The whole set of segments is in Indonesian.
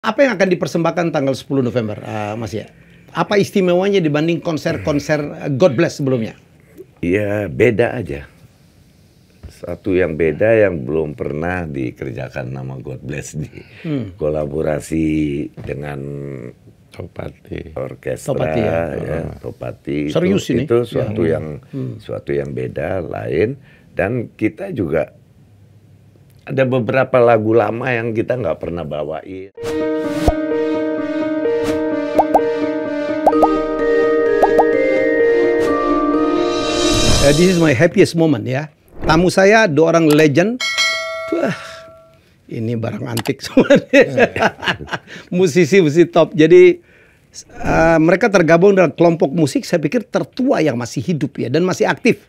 Apa yang akan dipersembahkan tanggal 10 November, Mas ya? Apa istimewanya dibanding konser-konser God Bless sebelumnya? Ya beda aja. Satu yang beda yang belum pernah dikerjakan nama God Bless di kolaborasi dengan Topati. orkestra, Topati, ya. Topati. Serius ini? Itu suatu yang beda, lain. Dan kita juga ada beberapa lagu lama yang kita nggak pernah bawain. This is my happiest moment ya. Tamu saya dua orang legend. Wah, ini barang antik semua. Musisi top. Jadi mereka tergabung dalam kelompok musik saya pikir tertua yang masih hidup ya dan masih aktif.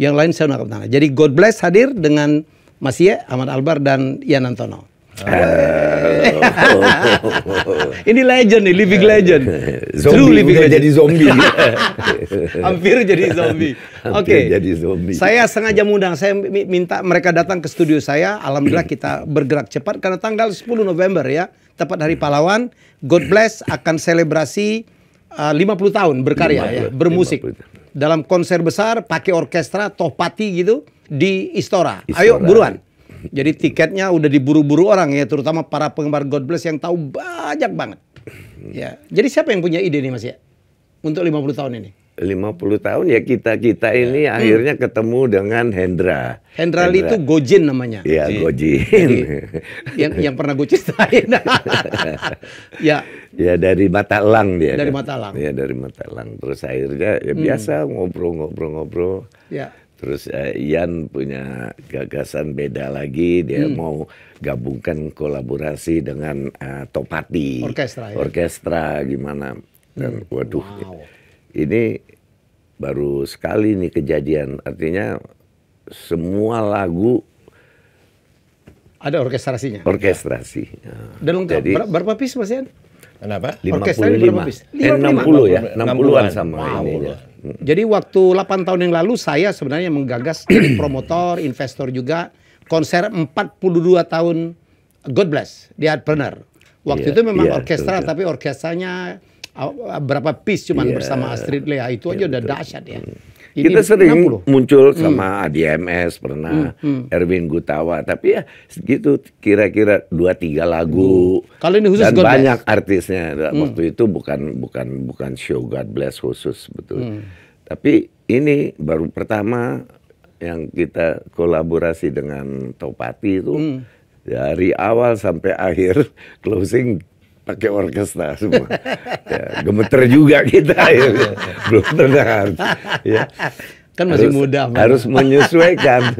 Yang lain saya nggak tahu. Jadi God Bless hadir dengan Mas Ye, Ahmad Albar dan Ian Antono. Ini legend nih, living legend. True living legend. Jadi zombie. Hampir jadi zombie. Oke. Jadi zombie. Saya sengaja mengundang, saya minta mereka datang ke studio saya. Alhamdulillah kita bergerak cepat karena tanggal 10 November ya, tepat Hari Pahlawan, God Bless akan selebrasi 50 tahun berkarya ya, bermusik. 50. Dalam konser besar pakai orkestra Topati gitu di Istora. Ayo buruan. Jadi tiketnya udah diburu-buru orang ya, terutama para penggemar God Bless yang tahu banyak banget. Ya. Jadi siapa yang punya ide nih Mas ya? Untuk 50 tahun ini? 50 tahun ya kita ini akhirnya ketemu dengan Hendra. Hendra itu Gojin namanya. Iya, Gojin. yang pernah gue ceritain. Ya. Ya dari Mata Elang dia. Dari kan? Mata Elang. Ya dari Mata Elang. Terus akhirnya ya biasa ngobrol-ngobrol. Ya. Terus Ian punya gagasan beda lagi, dia mau gabungkan kolaborasi dengan Topati. Orkestra ya? Orkestra gimana. Dan waduh, ini baru sekali nih kejadian. Artinya semua lagu ada orkestrasinya? orkestrasi. Dan lengkap. Jadi, berapa piece Mas Ian? Kenapa? orkestranya berapa piece? 60 ya, 60-an 60-an sama ini. Ya. Jadi waktu 8 tahun yang lalu saya sebenarnya menggagas jadi promotor, investor juga konser 42 tahun God Bless di Artpreneur. Waktu itu memang orkestra tapi orkestranya berapa piece cuman bersama Astrid Lea itu aja udah dahsyat ya. Ini Kita sering 60. muncul sama ADMS pernah, Erwin Gutawa, tapi ya segitu kira-kira 2-3 lagu. Kalau ini khusus dan God banyak Bless. artisnya. Waktu itu bukan show God Bless khusus betul. Tapi ini baru pertama yang kita kolaborasi dengan Topati itu dari awal sampai akhir closing pakai orkestra semua. Ya, gemeter juga kita ya. Belum dengar. Ya. Kan masih muda. Harus menyesuaikan.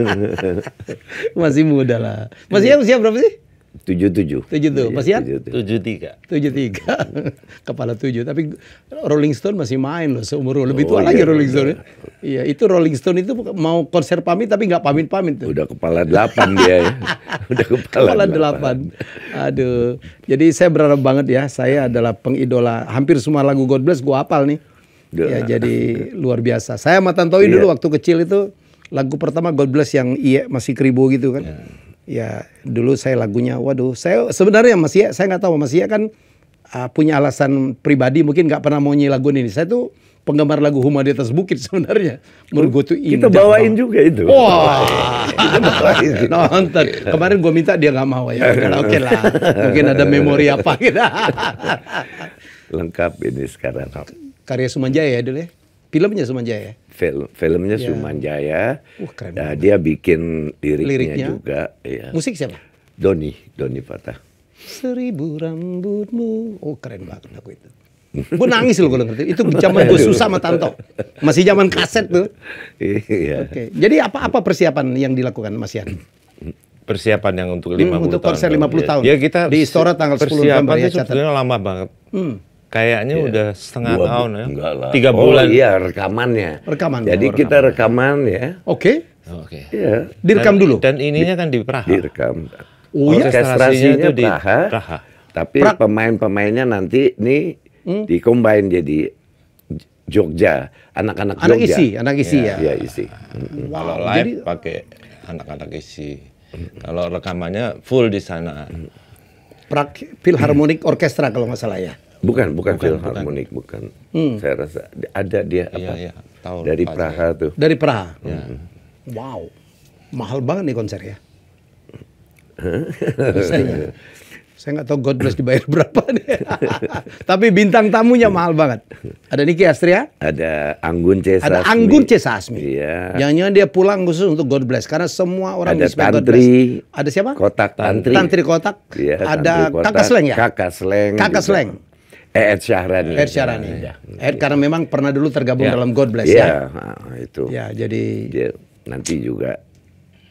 Masih muda lah. Mas Ian usia berapa sih? 77. 7 Mas Ian? 73. 73. Kepala 7. Tapi Rolling Stone masih main loh seumur lebih tua lagi Rolling Stone. Iya, itu Rolling Stone itu mau konser pamit tapi nggak pamit-pamit tuh. Udah kepala 8 dia ya. Udah kepala 8. Aduh. Jadi saya berharap banget ya, saya adalah pengidola hampir semua lagu God Bless gua hafal nih. Ya, jadi luar biasa. Saya sama Tantowi dulu waktu kecil itu lagu pertama God Bless yang masih Kribo gitu kan. Ya, dulu saya lagunya, waduh, saya sebenarnya Mas Ia, saya nggak tahu Mas Ia kan punya alasan pribadi mungkin nggak pernah mau nyanyi lagu ini. Saya tuh penggemar lagu Huma di Atas Bukit sebenarnya. Menurut gue tuh kita bawain juga itu. Wah, nonton. Kemarin gue minta dia nggak mau ya. Oke lah, mungkin ada memori apa gitu. Lengkap ini sekarang. Karya Sumanjaya ya dulu ya. Filmnya Sumanjaya. Filmnya Sumanjaya. Keren Nah, dia bikin liriknya juga. Ya. Musik siapa? Doni Fatah. 1000 rambutmu. Oh, keren banget lagu itu. Gue nangis loh kalau ngerti. Itu zaman gue susah sama Tanto. Masih zaman kaset tuh. Iya. Oke. Jadi apa persiapan yang dilakukan Mas Ian? Persiapan yang untuk 50 tahun. Untuk konser 50 tahun. Ya kita di Istora tanggal 10 November ya. Persiapannya sebenarnya lama banget. Kayaknya udah setengah tahun ya. Enggak lah. 3 bulan. Oh iya, rekamannya. Jadi kita rekaman ya. Oke. Iya. Direkam dulu. Dan ininya kan di Praha. Direkam. Oh iya. Orkestrasinya di Praha. Tapi pemain-pemainnya nanti nih dikombin jadi Jogja, anak-anak Jogja. Anak isi ya. Iya, isi. Kalau live pakai anak-anak isi. Kalau rekamannya full di sana. Philharmonic Orchestra kalau nggak salah ya. Bukan Philharmonic, bukan. Saya rasa ada dia apa? Iya, tahu, dari lupa Praha tuh. Dari Praha. Wow, mahal banget nih konser ya. Saya nggak tahu God Bless dibayar berapa nih. Tapi bintang tamunya mahal banget. Ada Niki Astria. Ada Anggun C. Sasmi. Ada Anggun C. Sasmi. Iya. Jangan-jangan dia pulang khusus untuk God Bless. Karena semua orang Ada respect God Tantri. Bless. Ada siapa? Kotak Tantri. Tantri Kotak. Iya, Ada Tantri Kotak. Kakak Sleng ya? Kakak Sleng. Kakak juga. Sleng. Ed Syahrani. Ed Syahrani. Ed karena memang pernah dulu tergabung Ya. dalam God Bless Iya, ya. itu. Ya, jadi Dia nanti juga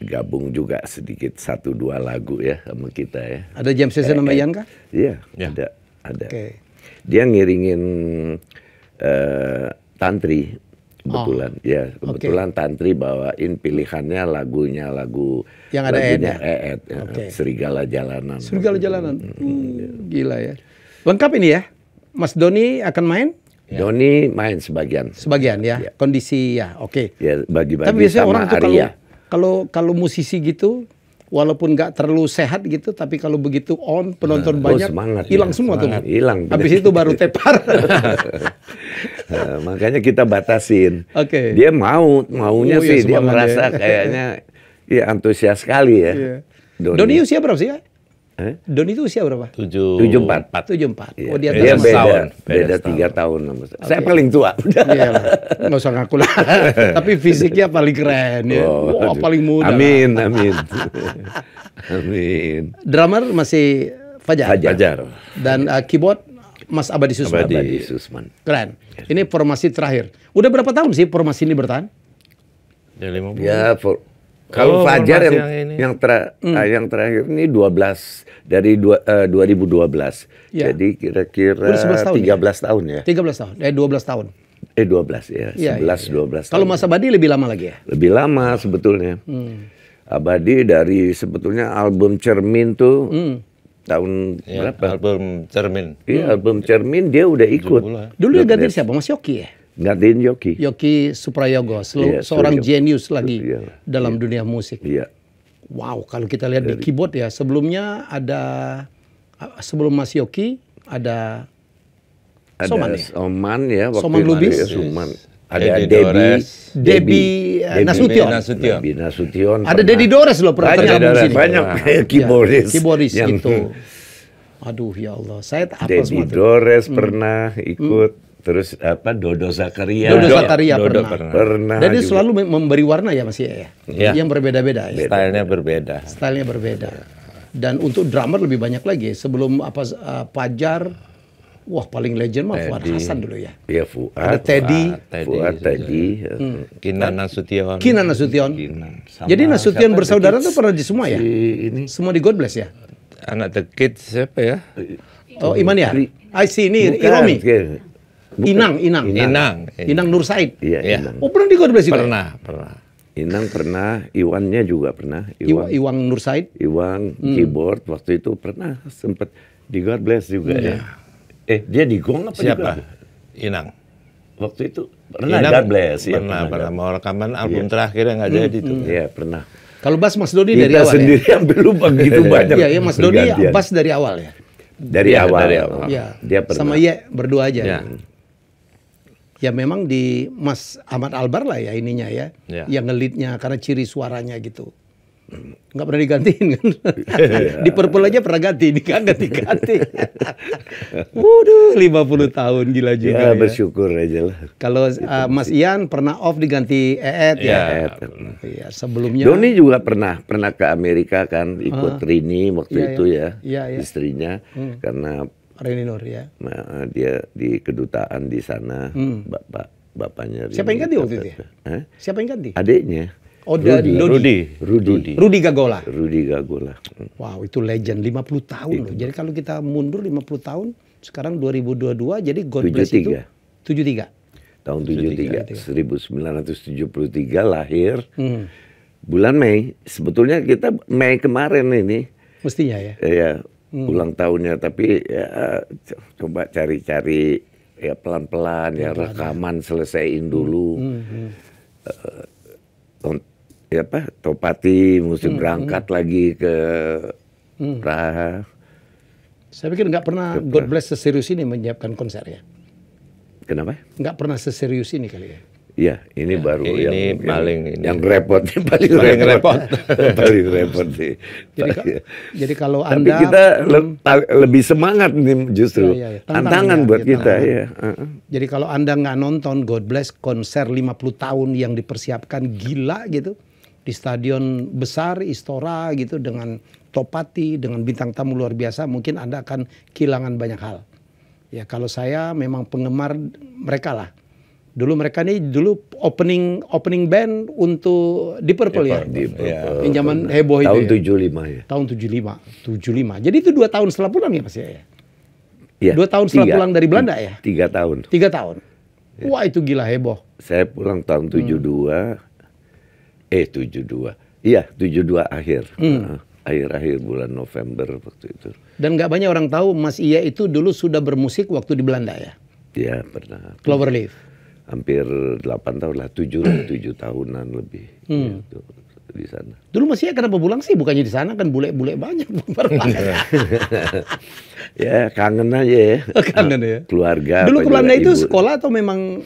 gabung juga sedikit 1-2 lagu ya sama kita ya. ada jam session sama Ian kah? Iya, Ya. ada. Oke. Dia ngiringin Tantri kebetulan. Ya, kebetulan Tantri bawain pilihannya lagu Yang ada lagunya Ed-nya? Ed, ya. Oke. Serigala Jalanan. Serigala Jalanan. Gila ya. Lengkap ini ya. Mas Doni akan main? Doni main sebagian. Sebagian ya. Ya. Kondisi ya, oke. Ya, bagi-bagi Tapi biasanya sama orang tuh Arya. kalau musisi gitu, walaupun nggak terlalu sehat gitu, tapi kalau begitu on penonton banyak, semangat hilang ya. semua Semangat. tuh. Hilang. Habis itu baru tepar. Makanya kita batasin. Oke. Dia maunya Oh, ya, sih, dia semangat merasa ya. kayaknya ya antusias sekali ya. Iya. Doni usia berapa sih ya? Eh? Doni itu usia berapa? 74. 74. Iya. Oh dia Dia atas beda, setahun. beda 3 tahun sama saya. Saya paling tua. Iya lah, nggak usah ngaku lah. Tapi fisiknya paling keren ya. Wah, aduh. paling muda. Amin, amin. Amin. Drummer masih Fajar. Fajar. Dan keyboard Mas Abadi Susman. Abadi Susman. Keren. Ini formasi terakhir. Udah berapa tahun sih formasi ini bertahan? Ya 50. Ya, kalau Oh, Fajar formasi yang ini. yang terakhir ini 12 dari 2012. Ya. Jadi kira-kira Udah 11 tahun 13 tahun ya. 13 tahun. 12 tahun. 12 ya. Iya, 11 iya. 12 Kalau tahun. Mas Abadi lebih lama lagi ya? Lebih lama sebetulnya. Abadi dari sebetulnya album Cermin tuh tahun Ya, berapa? album Cermin. Iya, album Cermin dia udah ikut. Dulu dia ganti siapa? Mas Yoki ya? Gantiin Yoki. Yoki Suprayogo, Iya, seorang Suryo. genius lagi Iya. dalam dunia musik. Iya. Wow, kalau kita lihat di keyboard ya, sebelumnya ada sebelum Mas Yoki ada Ada Soman ya? Soman ya waktu Soman itu Lubis. ya, Soman. Ada Dedi Debbie Dores. Debbie Nasution. Nasution. Debbie Nasution. Ada Dedi Dores loh pernah Banyak, tergabung sini. banyak keyboardis. Ya, keyboardis yang- gitu. Aduh ya Allah, saya hafal Debbie semua tuh. Dores pernah ikut. Terus apa Dodo Zakaria. Dodo Zakaria Dodo pernah. Pernah Dan dia juga. selalu memberi warna ya Mas ya. Iya. Yang berbeda-beda ya. Stylenya berbeda. Stylenya berbeda. Dan untuk drummer lebih banyak lagi. Sebelum Fajar, wah paling legend mah Fuad Teddy. Hasan dulu ya. Iya Fuad. Ada Teddy, Fuad tadi. Kinan Nasution. Kinan Nasution. Sama Jadi Nasution siapa, bersaudara The tuh pernah di semua ya? Ini Semua di God Bless ya? Anak The Kids siapa ya? Oh Iman ya? I see ini Bukan, Iromi. bukan. Inang. Inang. Nur Said. Iya, Iya. Inang. Oh pernah di God Bless juga? Pernah. Inang pernah, Iwannya juga pernah. Iwang Nur Said. Iwan keyboard waktu itu pernah sempat di God Bless juga ya. Dia di Gong apa di Siapa? God? Inang. Waktu itu pernah God Bless ya. Pernah. Mau rekaman album terakhir yang nggak jadi tuh. Iya pernah. Kalau bass Mas Doni dari Kita awal sendiri yang belum begitu ya? banyak. Iya, Mas Doni pergantian. bass dari awal ya? dari Iya, awal. dari awal. Iya. Dia pernah. Sama Ye berdua aja. Ya. Ya memang di Mas Ahmad Albar lah ya ininya ya. Ya. Yang ngelitnya karena ciri suaranya gitu. Nggak pernah digantiin kan. Di Purple aja pernah ganti, di ganti-ganti. Waduh, 50 tahun gila juga Ya ya. bersyukur aja lah. Kalau Mas Ian pernah off diganti Eet ya. Ya. Iya, sebelumnya. Doni juga pernah ke Amerika kan, ikut Rini waktu Iya, itu iya. ya, Iya, iya. istrinya, karena Reni Nur ya. dia di kedutaan di sana, bapaknya. Siapa yang Rini ganti waktu itu ya? Hah? Siapa yang ganti? Adiknya. Oh, Dodi. Rudi Gagola. Rudi Gagola. Wow, itu legend 50 tahun loh. Jadi kalau kita mundur 50 tahun, sekarang 2022 jadi God Bless itu 73. Tahun 73, 1973 lahir. Bulan Mei, sebetulnya kita Mei kemarin ini. Mestinya ya. Ya, ulang tahunnya, tapi ya coba cari-cari ya pelan-pelan ya rekaman selesaiin dulu. Ya apa, Topati mesti berangkat lagi ke Praha. Saya pikir nggak pernah God Bless seserius ini menyiapkan konser ya. Kenapa? Nggak pernah seserius ini kali ya. Iya, ini baru ini yang repotnya paling repot. Paling repot sih. Jadi kalau Tapi Anda kita lebih semangat nih justru. Iya. Tantangan buat kita ya. Jadi kalau Anda nggak nonton God Bless konser 50 tahun yang dipersiapkan gila gitu di stadion besar Istora gitu dengan Topati dengan bintang tamu luar biasa, mungkin Anda akan kehilangan banyak hal. Ya kalau saya memang penggemar mereka lah. Dulu mereka nih opening band untuk Deep Purple ya. Deep Purple. Yang zaman heboh itu. Tahun ya. 75 ya. Tahun 75. Jadi itu 2 tahun setelah pulang ya Mas ya? Ya, 2 tahun setelah pulang dari Belanda ya? 3 tahun. 3 tahun. Ya. Wah itu gila heboh. Saya pulang tahun 72. 72. Iya 72 akhir. Akhir-akhir bulan November waktu itu. Dan nggak banyak orang tahu Mas Iya itu dulu sudah bermusik waktu di Belanda ya? Iya pernah. Cloverleaf. Hampir 8 tahun lah, 7 tahunan lebih gitu, di sana. Dulu Mas Iya kenapa pulang sih? Bukannya di sana kan bule-bule banyak. Ya kangen aja ya. Kangen ya. Keluarga. Dulu ke Belanda itu ibu. sekolah atau memang?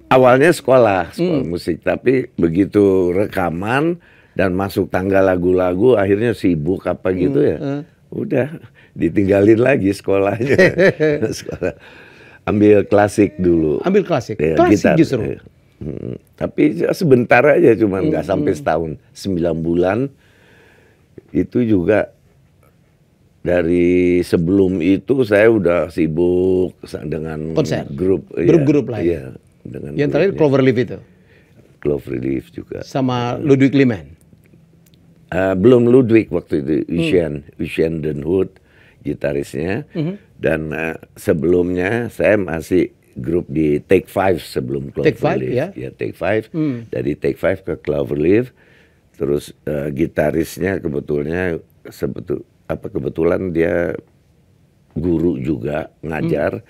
Awalnya sekolah musik, tapi begitu rekaman dan masuk tangga lagu-lagu, akhirnya sibuk apa gitu ya. Udah ditinggalin lagi sekolahnya. Sekolah. Ambil klasik dulu. Ambil klasik. Ya, Klasik gitar. justru. Tapi sebentar aja, cuma nggak sampai setahun, 9 bulan. Itu juga dari sebelum itu saya udah sibuk dengan Konser. grup-grup lah ya. Dengan yang terakhir Cloverleaf itu. Cloverleaf juga. Sama Ludwig Liman. Belum Ludwig waktu itu, Lucien Den Hood gitarisnya. Dan sebelumnya saya masih grup di Take Five sebelum Cloverleaf. Take Five ya? Ya Take Five. Dari Take Five ke Cloverleaf. Terus gitarisnya kebetulan dia guru juga ngajar.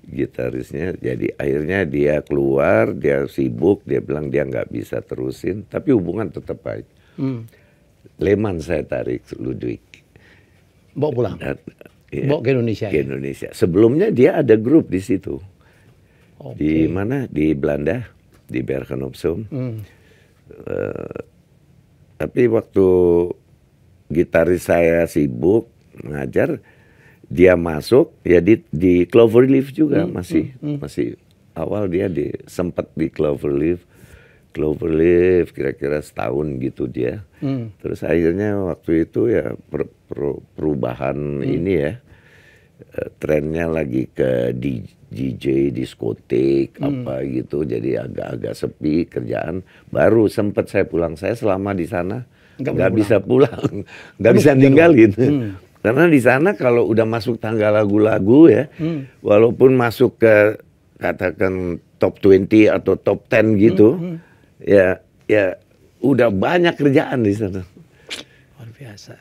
Gitarisnya, jadi akhirnya dia keluar, dia sibuk, dia bilang dia nggak bisa terusin, tapi hubungan tetap baik. Leman saya tarik Ludwig. Bawa pulang. Bawa ke Indonesia. Ke Indonesia. Sebelumnya dia ada grup di situ. Okay. Di mana? Di Belanda, di Bergen op Zoom. Tapi waktu gitaris saya sibuk mengajar, dia masuk ya di Cloverleaf juga masih awal dia sempat di Cloverleaf kira-kira setahun gitu dia. Terus akhirnya waktu itu ya perubahan ini ya, trennya lagi ke DJ diskotik apa gitu, jadi agak-agak sepi kerjaan. Baru sempat saya pulang. Saya selama di sana nggak bisa pulang, nggak bisa ninggalin. Karena di sana kalau udah masuk tangga lagu-lagu ya, walaupun masuk ke katakan top 20 atau top 10 gitu, ya udah banyak kerjaan di sana. Luar biasa.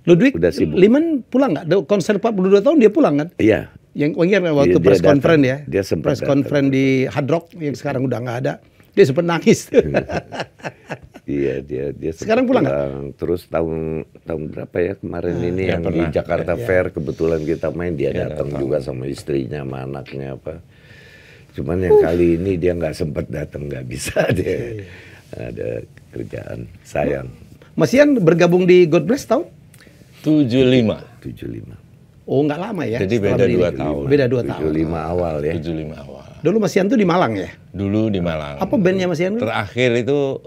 Ludwig Liman pulang nggak? Konser 42 tahun dia pulang kan? Iya. Yang waktu press conference ya. Dia sempat press conference di Hard Rock yang sekarang udah nggak ada. Dia sempat nangis. Iya dia sekarang pulang nggak? Terus tahun berapa ya kemarin ini yang di Jakarta Fair kebetulan kita main, dia datang juga sama istrinya sama anaknya apa. Cuman yang kali ini dia nggak sempat datang, nggak bisa dia ada kerjaan, sayang. Mas Ian bergabung di God Bless tahun 75. Oh nggak lama ya? Jadi beda 2 tahun. Beda 2 tahun. 75 awal ya. 75 awal. Dulu Mas Ian tuh di Malang ya? Dulu di Malang. Apa bandnya Mas Ian? Terakhir itu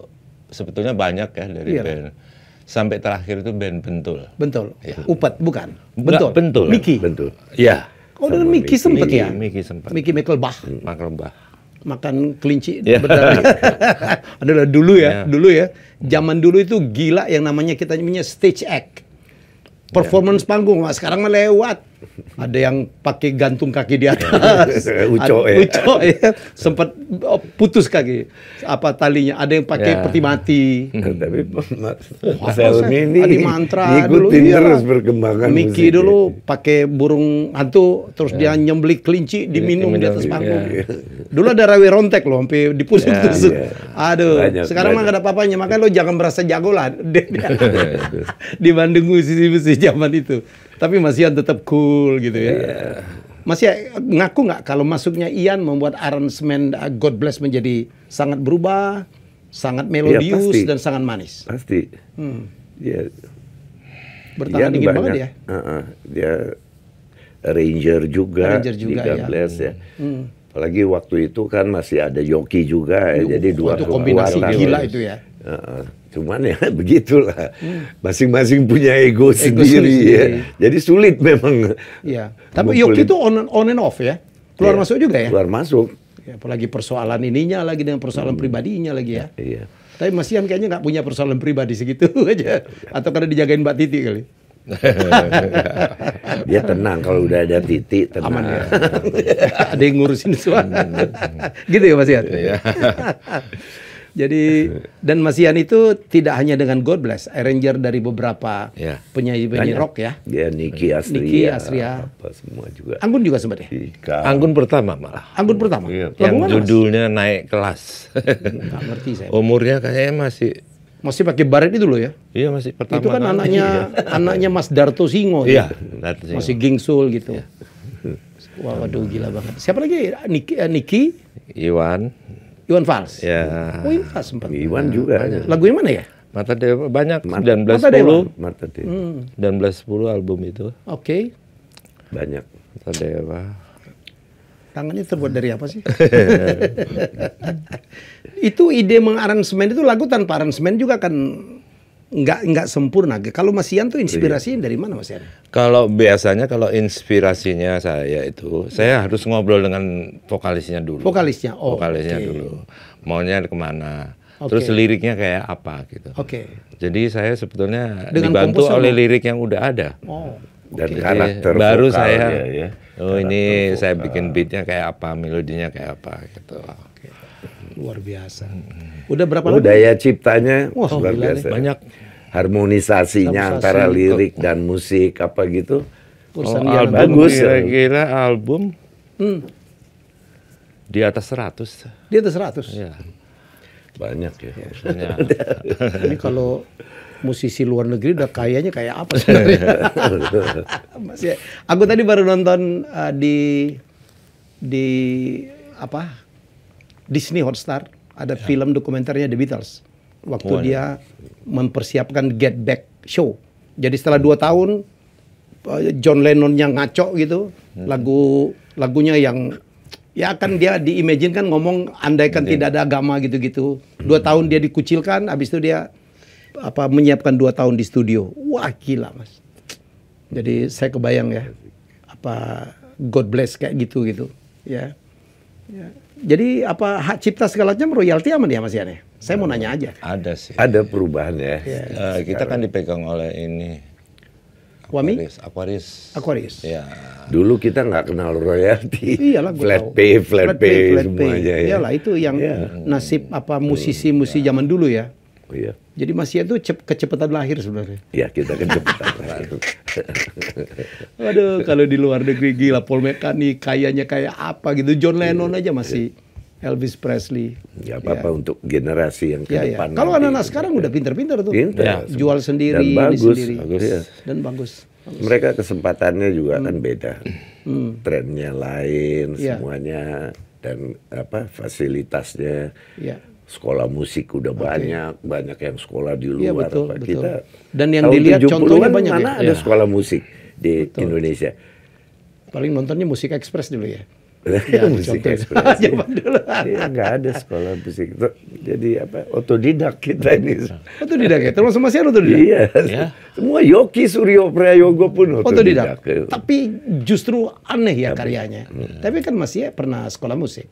sebetulnya banyak ya dari band. Sampai terakhir itu band Bentul. Bentul. Ya. Upet bukan? Bentul. Bentul. Miki. Bentul. Iya. Oh dengan Miki sempet ya? Miki sempat. Miki Mekelbach. Mekelbach. Makan kelinci adalah dulu ya, dulu ya. Zaman dulu itu gila yang namanya kita namanya stage act. Performance panggung, sekarang mah lewat. Ada yang pakai gantung kaki di atas. Ucok ya. Sempat putus kaki apa talinya. Ada yang pakai peti mati. Tapi Mas Helmi ini Adi Mantra ngikutin terus perkembangan Miki dulu pakai burung hantu, terus dia nyembeli kelinci diminum di atas panggung. Dulu ada Rawi Rontek loh, sampai ditusuk-tusuk. Aduh, sekarang mah gak ada apa-apanya. Makanya lo jangan merasa jago lah dibanding musisi-musisi zaman itu. Tapi Mas Ian tetap cool gitu ya. Mas Ian ngaku nggak kalau masuknya Ian membuat aransemen God Bless menjadi sangat berubah, sangat melodius pasti. dan sangat manis. Pasti. Dia Bertangan Ian dingin banyak, banget ya. Dia arranger juga, Arranger juga, di God ya. Bless ya. Apalagi waktu itu kan masih ada Yoki juga, ya. Jadi dua itu kombinasi kekuatan. gila itu ya. Cuman ya begitulah, masing-masing punya ego sendiri sendiri. ya. Jadi sulit memang. Iya. Tapi Yoki itu on and off ya. Keluar masuk juga ya. Keluar masuk. Ya, apalagi persoalan ininya lagi dengan persoalan pribadinya lagi ya. Iya. Tapi Mas Ian kayaknya nggak punya persoalan pribadi segitu aja. Atau karena dijagain Mbak Titi kali. Dia tenang kalau udah ada Titi, tenang. Aman ya. Ada yang ngurusin suara. Gitu ya Mas Ian? Iya. Jadi dan Mas Ian itu tidak hanya dengan God Bless, arranger dari beberapa Ya. penyanyi-penyanyi Banyak. rock ya. Dia Niki Astria. Niki Astria. Apa semua juga. Anggun juga sempat ya? Ika. Anggun pertama malah. Anggun pertama. Iya. Lagu Yang mana, Mas? judulnya Naik Kelas. Nggak ngerti saya. Umurnya kayaknya Masih pakai baret itu loh ya. iya masih pertama. Itu kan kali. anaknya Mas Darto Singo. Iya. Ya? Masih gingsul gitu. Wah, waduh gila banget. Siapa lagi? Niki, Iwan. Fals. Ya. Oh, Iwan Fals sempat. Iwan juga. Lagu yang mana ya? Mata Dewa banyak. Mata Dewa. 1910. Mata dia. 1910 album itu. Oke. Banyak. Mata Dewa. Tangannya terbuat dari apa sih? Itu ide mengaransemen itu lagu tanpa aransemen juga kan nggak sempurna. Kalau Mas Ian tuh inspirasinya dari mana Mas Ian? Kalau biasanya kalau inspirasinya saya harus ngobrol dengan vokalisnya dulu. Vokalisnya, oh, Vokalisnya oke. dulu. Maunya kemana? Oke. Terus liriknya kayak apa gitu. Oke. Jadi saya sebetulnya Dengan dibantu komposer, oleh no? lirik yang udah ada. Oh. Dan Jadi karakter baru vokalnya, saya, ya. oh ini saya bikin beatnya kayak apa, melodinya kayak apa gitu. Luar biasa. Udah berapa Oh, lagu? daya ciptanya Wah, luar gila biasa. Banyak. Harmonisasinya Harmonisasi. antara lirik dan musik apa gitu. Urusan Oh, dia album bagus. kira-kira album Hmm, di atas 100. dia atas 100. Ya. Banyak ya. Maksudnya, Ini kalau musisi luar negeri udah kayaknya kayak apa sebenarnya? Masih, aku tadi baru nonton di apa Disney Hotstar ada film dokumenternya The Beatles waktu dia mempersiapkan Get Back show. Jadi setelah 2 tahun John Lennonnya ngaco gitu, lagunya yang ya kan dia diimajinkan ngomong andaikan tidak ada agama gitu-gitu. 2 tahun dia dikucilkan, habis itu dia menyiapkan 2 tahun di studio. Wah gila Mas. Jadi saya kebayang ya God Bless kayak gitu ya. Jadi hak cipta segala macam royalti aman ya Mas Ian ya? Saya mau nanya aja. ada sih. Ada perubahan ya. Kita kan dipegang oleh ini. Wami? Aquarius. Ya. Dulu kita nggak kenal royalti. Iyalah gue flat tahu. pay semuanya ya. Iyalah itu yang nasib musisi-musisi zaman dulu ya. Oh, iya. Jadi Mas Ian tuh kecepatan lahir sebenarnya. Ya kita kecepatan. Waduh, kalau di luar negeri gila Paul McCartney kayaknya kayak apa gitu. John Lennon aja masih Elvis Presley. Ya apa-apa untuk generasi yang ke Ya, ya. depan. Kalau nanti. anak-anak sekarang udah pinter-pinter tuh. Pinter. Jual sendiri, Dan ini bagus. sendiri. Bagus, ya. Dan bagus. Mereka kesempatannya juga kan beda. Trennya lain, Iya. semuanya dan fasilitasnya. Ya. Sekolah musik udah banyak yang sekolah di Iya, luar. betul, Apa. betul. Kita Dan yang tahun dilihat 70-an contohnya banyak mana ya? ada Iya. sekolah musik di Indonesia. Paling nontonnya Musik Express dulu ya. Musik contoh. ekspresi. Zaman dulu. Iya, nggak ada sekolah musik. Jadi otodidak kita ini. Otodidak ya? Termasuk Mas Ian otodidak? Iya. Ya. Semua Yoki Suryo Prayogo pun Otodidak. otodidak. Tapi justru aneh ya karyanya. Tapi kan Mas Ian pernah sekolah musik.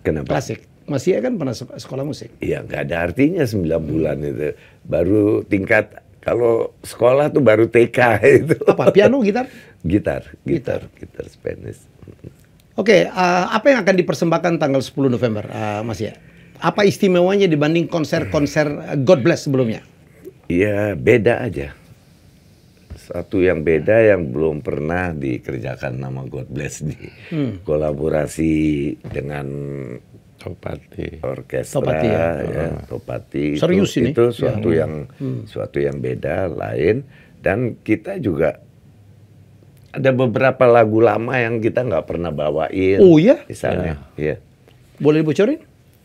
Kenapa? Klasik. Mas Ian kan pernah sekolah musik. Iya, nggak ada artinya 9 bulan itu. Baru tingkat, kalau sekolah tuh baru TK itu. Apa? Piano, gitar? Gitar Spanish. Oke, apa yang akan dipersembahkan tanggal 10 November, Mas Ian? Apa istimewanya dibanding konser-konser God Bless sebelumnya? Iya, beda aja. Satu yang beda yang belum pernah dikerjakan nama God Bless nih. Kolaborasi dengan Topati. orkestra, Topati, Topati. Serius ini? Itu suatu yang beda, lain, dan kita juga ada beberapa lagu lama yang kita nggak pernah bawain. Oh ya? Misalnya, iya. Boleh dibocorin?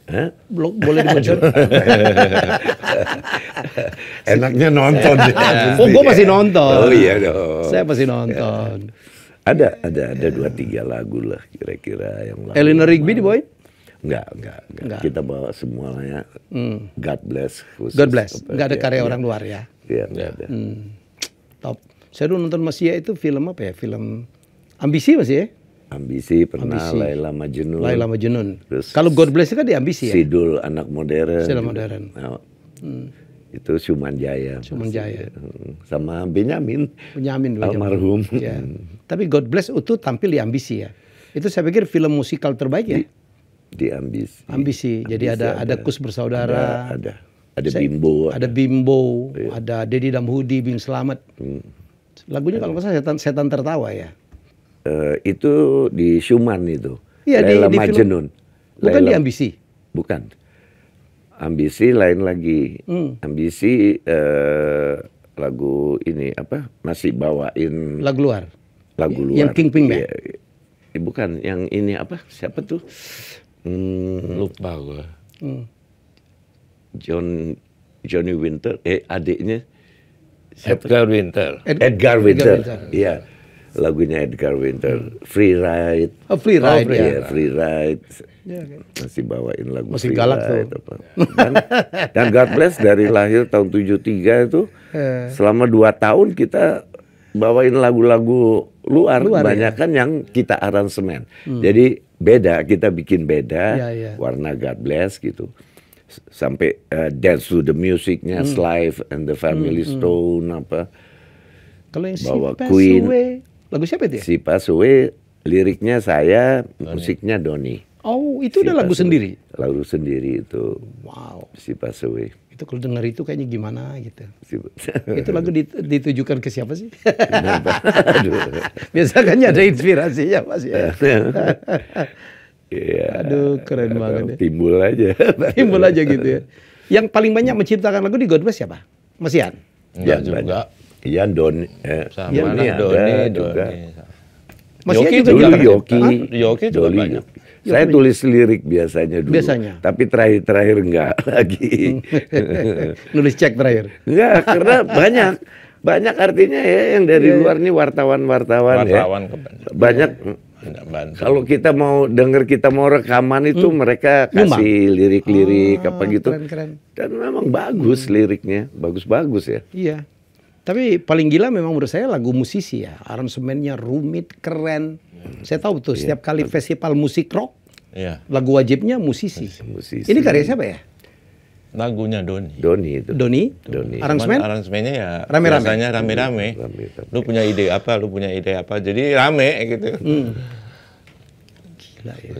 Hah? Boleh dibocorin? Enaknya nonton ya. Oh, gue masih nonton. Oh iya dong. Saya masih nonton. Ada 2-3 lagu lah kira-kira yang lagu. Eleanor Rigby dibawain? Enggak. Kita bawa semuanya. God Bless. Khusus. God Bless. Nggak ada karya orang luar ya? Iya, nggak ada. Top. Saya dulu nonton Mas Sia itu film apa ya? Film Ambisi masih ya? Ambisi pernah, Ambisi. Laila Majnun. Laila Majnun. Terus Kalau God Bless itu kan di Ambisi ya? Sidul Anak Modern. Sidul Modern. Nah, itu Suman Jaya. Suman Jaya. Sama Benyamin. Benyamin dulu. Almarhum. Ya. Tapi God Bless itu tampil di Ambisi ya. Itu saya pikir film musikal terbaik ya. Di Ambisi. Ambisi. Jadi ada Kus Bersaudara. Ada Bimbo. Ada Bimbo. Ada Deddy Damhudi, Bing Slamet. Lagunya kalau nggak salah setan tertawa ya. Itu di Suman itu. Iya, Laila di Majnun. Bukan di Ambisi. Bukan. Ambisi lain lagi. Ambisi lagu ini apa? Masih bawain Lagu luar. lagu luar. Yang King Ping ya? Bukan, yang ini apa? Siapa tuh? Lupa gue. Johnny Winter, adiknya Edgar Winter. Edgar Winter. Iya. Lagunya Edgar Winter, Free Ride. Oh, Free Ride ya. Iya, Free Ride. Ya, kan. Masih bawain lagu Masih Free galak Ride, tuh. apa. Dan God Bless dari lahir tahun 73 itu selama 2 tahun kita bawain lagu-lagu luar banyak kan yang kita aransemen. Jadi beda, kita bikin beda warna God Bless gitu. Sampai Dance to the Music-nya, Slive and the Family Stone apa. Kalau yang Bawa Si Queen. Pass Away, lagu siapa itu ya? Si Pass Away, liriknya saya, musiknya Doni. Oh, itu udah Si lagu Pass Away. sendiri? Lagu sendiri itu. Wow. Si Pass Away. Itu kalau denger itu kayaknya gimana gitu. Si- Itu lagu ditujukan ke siapa sih? Aduh. Biasanya ada inspirasinya Mas ya. Iya. Aduh, keren banget ya. Timbul aja. Timbul aja gitu ya. Yang paling banyak menciptakan lagu di God Bless siapa? Mas Ian? Enggak Ian juga. banyak. Ian Doni. Sama Ian anak ada Doni juga. Mas Yoki Ian juga Dulu nggak? Yoki. Hah? Yoki juga Doli, banyak. Yoki. Saya tulis lirik biasanya dulu. Biasanya? Tapi terakhir enggak lagi. Nulis cek terakhir. Enggak, karena banyak artinya ya yang dari luar nih wartawan-wartawan ya. Wartawan kebanyakan. Banyak. Tidak bantu. Kalau kita mau denger, kita mau rekaman itu mereka kasih lirik-lirik apa gitu. Keren. Dan memang bagus liriknya, bagus-bagus ya. Iya. Tapi paling gila memang menurut saya lagu musisi ya. Aransemennya rumit, keren. Saya tahu tuh setiap kali festival musik rock, Iya. lagu wajibnya musisi. Musisi. Ini karya siapa ya? Lagunya Doni. Doni itu. Doni? Doni. Aransemen? Cuman aransemennya ya Rame-rame. biasanya rame-rame. Lu punya ide apa? Jadi rame gitu. Gila ya.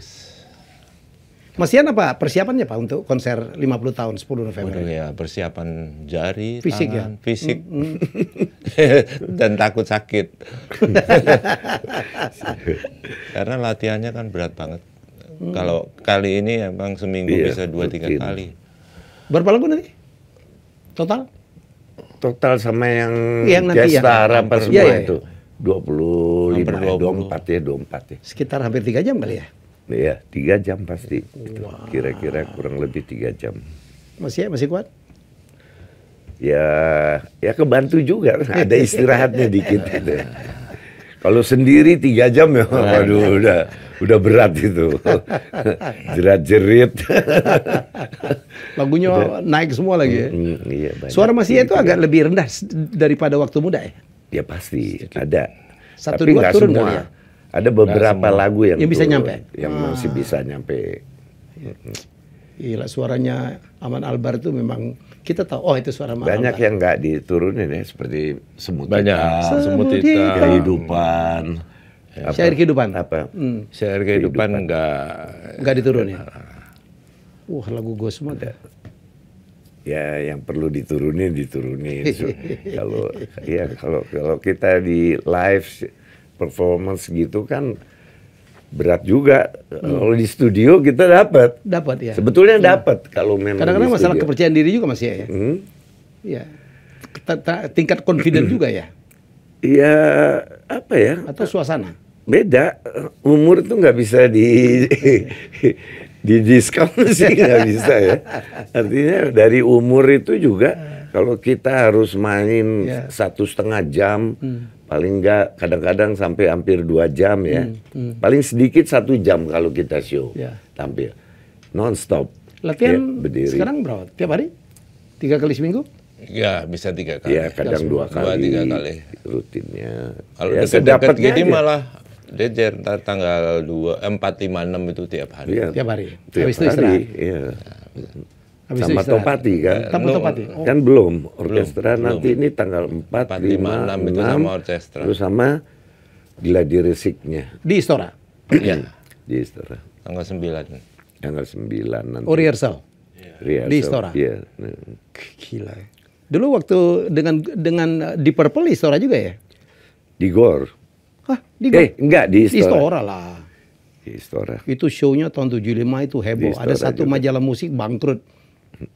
Mas Ian apa persiapannya Pak untuk konser 50 tahun 10 November? Waduh ya, persiapan jari, Fisik tangan, fisik. Dan takut sakit. Karena latihannya kan berat banget. Kalau kali ini emang seminggu Iya, bisa 2-3 rutin. kali. Berapa lagu nanti? Total? Total sama yang nanti ya. Gestar apa semua Iya, iya. itu. 25, Hampir 20. 24 ya. Sekitar hampir 3 jam kali ya? Iya, 3 jam pasti. Itu kira-kira kurang lebih 3 jam. Masih kuat? Ya kebantu juga. Ada istirahatnya dikit. Gitu. Kalau sendiri 3 jam ya, waduh udah berat itu. Jerat-jerit. Lagunya naik semua lagi ya? Iya, banyak. Suara Mas Ian itu agak lebih rendah daripada waktu muda ya? Ya pasti ada. Satu, Tapi dua nggak turun semua. kali ya? Ada beberapa lagu yang bisa turun, nyampe? yang masih bisa nyampe. Gila suaranya Aman Albar itu memang kita tahu itu suara Aman Banyak Albar. yang nggak diturunin ya, seperti Semut Banyak. Hitam, Semut Hitam. Hitam. Kehidupan. Syair kehidupan. Apa? Syair kehidupan Nggak diturunin. Lagu gue semua ada. Ya yang perlu diturunin. Kalau kita di live performance gitu kan berat juga. Kalau di studio kita dapat. Dapat ya. Sebetulnya dapat kalau memang Kadang-kadang di masalah studio. kepercayaan diri juga Mas ya. Iya. Tingkat confident juga ya. Ya apa ya? Atau suasana? Beda. Umur tuh nggak bisa di diskon sih, nggak bisa ya. Artinya dari umur itu juga kalau kita harus main 1,5 jam, paling nggak kadang-kadang sampai hampir 2 jam ya. Paling sedikit 1 jam kalau kita show tampil non-stop. Latihan berdiri. sekarang berapa? Tiap hari? 3 kali seminggu? Ya bisa 3 kali. Ya kadang 2 kali. 2-3 kali. Rutinnya. Kalau Ya, deket-deket gini aja. malah Dejer, ntar tanggal 4, 5, 6 itu tiap hari. Iya, Tiap hari. tiap Habis itu hari. istirahat. Iya. Habis itu Sama istirahat. Topati kan. Sama Topati. Oh. Kan belum. Orkestra nanti ini tanggal 4, 5, 4, 5, 6 itu sama orkestra. Terus sama Gladiresiknya Di Istora. Iya, di Istora. tanggal 9. Tanggal 9 nanti. Oh, rehearsal. Rehearsal. di Istora? Iya. Gila ya. Dulu waktu dengan di Purple Istora juga ya? Di Gor. Hah, di Enggak di Di Istora. Istora lah. Di Istora. Itu show-nya tahun 75 itu heboh. Di Ada Istora satu juga. majalah musik bangkrut.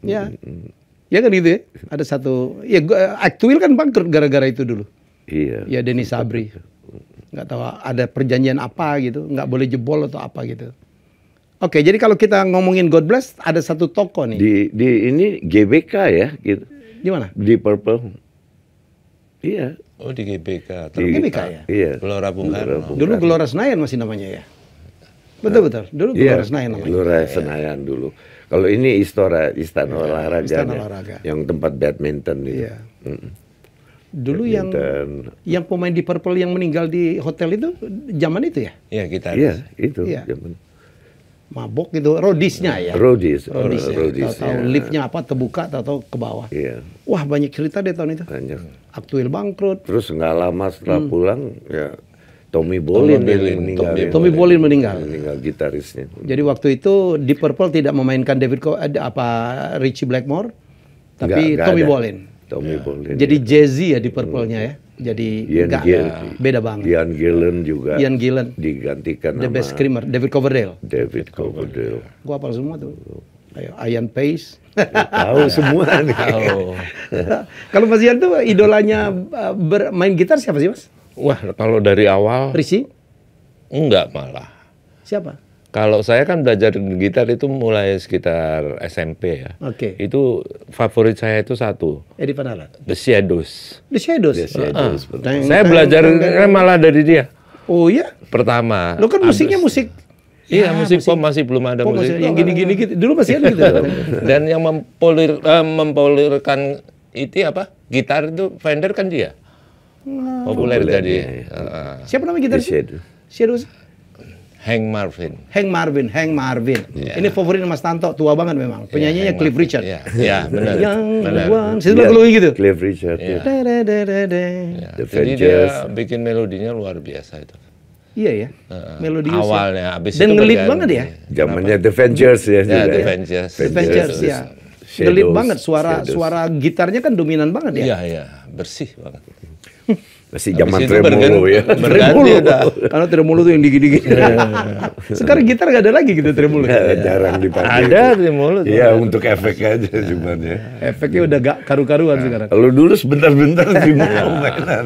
Ya. Ya kan itu ya? Ada satu, ya Aktuil kan bangkrut gara-gara itu dulu. Iya. Ya Denny Sabri. Nggak tahu ada perjanjian apa gitu, nggak boleh jebol atau apa gitu. Oke, jadi kalau kita ngomongin God Bless, ada satu toko nih. Di ini GBK ya gitu. Di mana? Di Purple. Iya. Oh di GBK. Di GBK ya? Iya. Gelora Bung Karno. Dulu Gelora Senayan masih namanya ya? Betul-betul. Dulu Iya, Gelora Senayan namanya. Gelora Senayan dulu. Kalau ini Istora, Istana Olahraga. Istana Olahraga. Yang tempat badminton itu. Iya. Dulu yang pemain di Purple yang meninggal di hotel itu zaman itu ya? Iya kita. Iya, itu. Iya. Zaman. Mabok gitu, rodisnya ya? Rodis. Rodis ya. Rodis, Tahu-tahu ya. liftnya apa terbuka, tahu-tahu ke bawah. Iya, Wah banyak cerita deh tahun itu. banyak. Aktuil bangkrut. Terus nggak lama setelah pulang, ya Tommy Bolin yang meninggal. ya. Tommy Bolin meninggal. Meninggal gitarisnya. Jadi waktu itu di Purple tidak memainkan Richie Blackmore, tapi Nggak Tommy ada. Bolin. Tommy Bolin. Jadi jazzy ya di Purple-nya ya. Jadi Ian nggak Gill- beda banget. Ian Gillan juga Ian Gillan, digantikan The sama Best Screamer, David Coverdale. David Coverdale. Gua hafal semua tuh. Ayo, Ian Pace. Tahu semua nih. Oh. Kalau Mas Ian tuh idolanya bermain gitar siapa sih Mas? Wah kalau dari awal Risi? enggak malah. Siapa? Kalau saya kan belajar gitar itu mulai sekitar SMP ya. Oke. Itu favorit saya itu satu, Eddie Van Halen. The Shadows. The Shadows. The Shadows, betul. Saya belajar malah dari dia Oh iya? pertama. Lo kan musiknya musik. Iya musik pop masih belum ada Pop musik. masih yang gini-gini gitu. Dulu masih ada gitu. Dan yang mempolirkan itu apa? Gitar itu Fender kan dia. Populer jadi. Siapa namanya The gitar? Shadows. Shadows. Hank Marvin. Hank Marvin. Ini favorit Mas Tanto, tua banget memang. Penyanyinya Cliff Richard. Iya, ya, benar. Yang benar. one, situ lagu gitu. Cliff Richard. Iya. Da-da-da-da-da. Ya, The jadi Ventures. dia bikin melodinya luar biasa itu. Iya ya. Melodius. ya. Awalnya, habis Dan itu ngelit berganti. banget ya. Zamannya The Ventures ya. Ya, juga The ya. Ventures. The Ventures ya. Shadows. Ngelit banget Shadows. suara gitarnya kan dominan banget ya. Iya, iya, bersih banget. Masih Habis zaman itu tremolo ya. Berganti udah. Karena tremolo tuh yang digi-digi. Sekarang gitar gak ada lagi gitu tremolo. Jarang dipakai. Ada di mulut. Iya, untuk efek aja cuman ya. Efeknya udah gak karu-karuan sekarang. Kalau dulu sebentar-bentar sih mau mainan.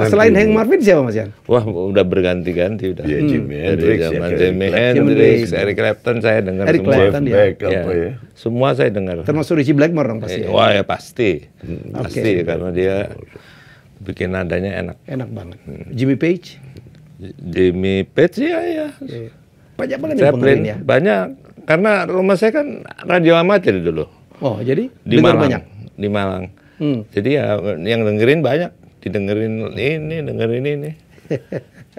Selain Hank Marvin siapa Mas Yan? Wah, udah berganti-ganti udah. Iya, Jimi Dari Hendrix ya, zaman Eric Jimi Clapton. Hendrix, Eric Clapton saya dengar Eric semua. Clapton. Jeff ya. Beck Ya. apa ya. Semua saya dengar. Termasuk Richie Blackmore dong pasti ya. Wah ya pasti, pasti karena dia bikin nadanya enak. Enak banget. Jimmy Page. Jimmy Page ya, ya. Banyak banget yang Chaplin pengerin ya. banyak. Karena rumah saya kan radio amatir dulu Oh jadi di dengar Malang. banyak. Di Malang. Hmm. Jadi ya yang dengerin banyak, didengerin ini, dengerin ini,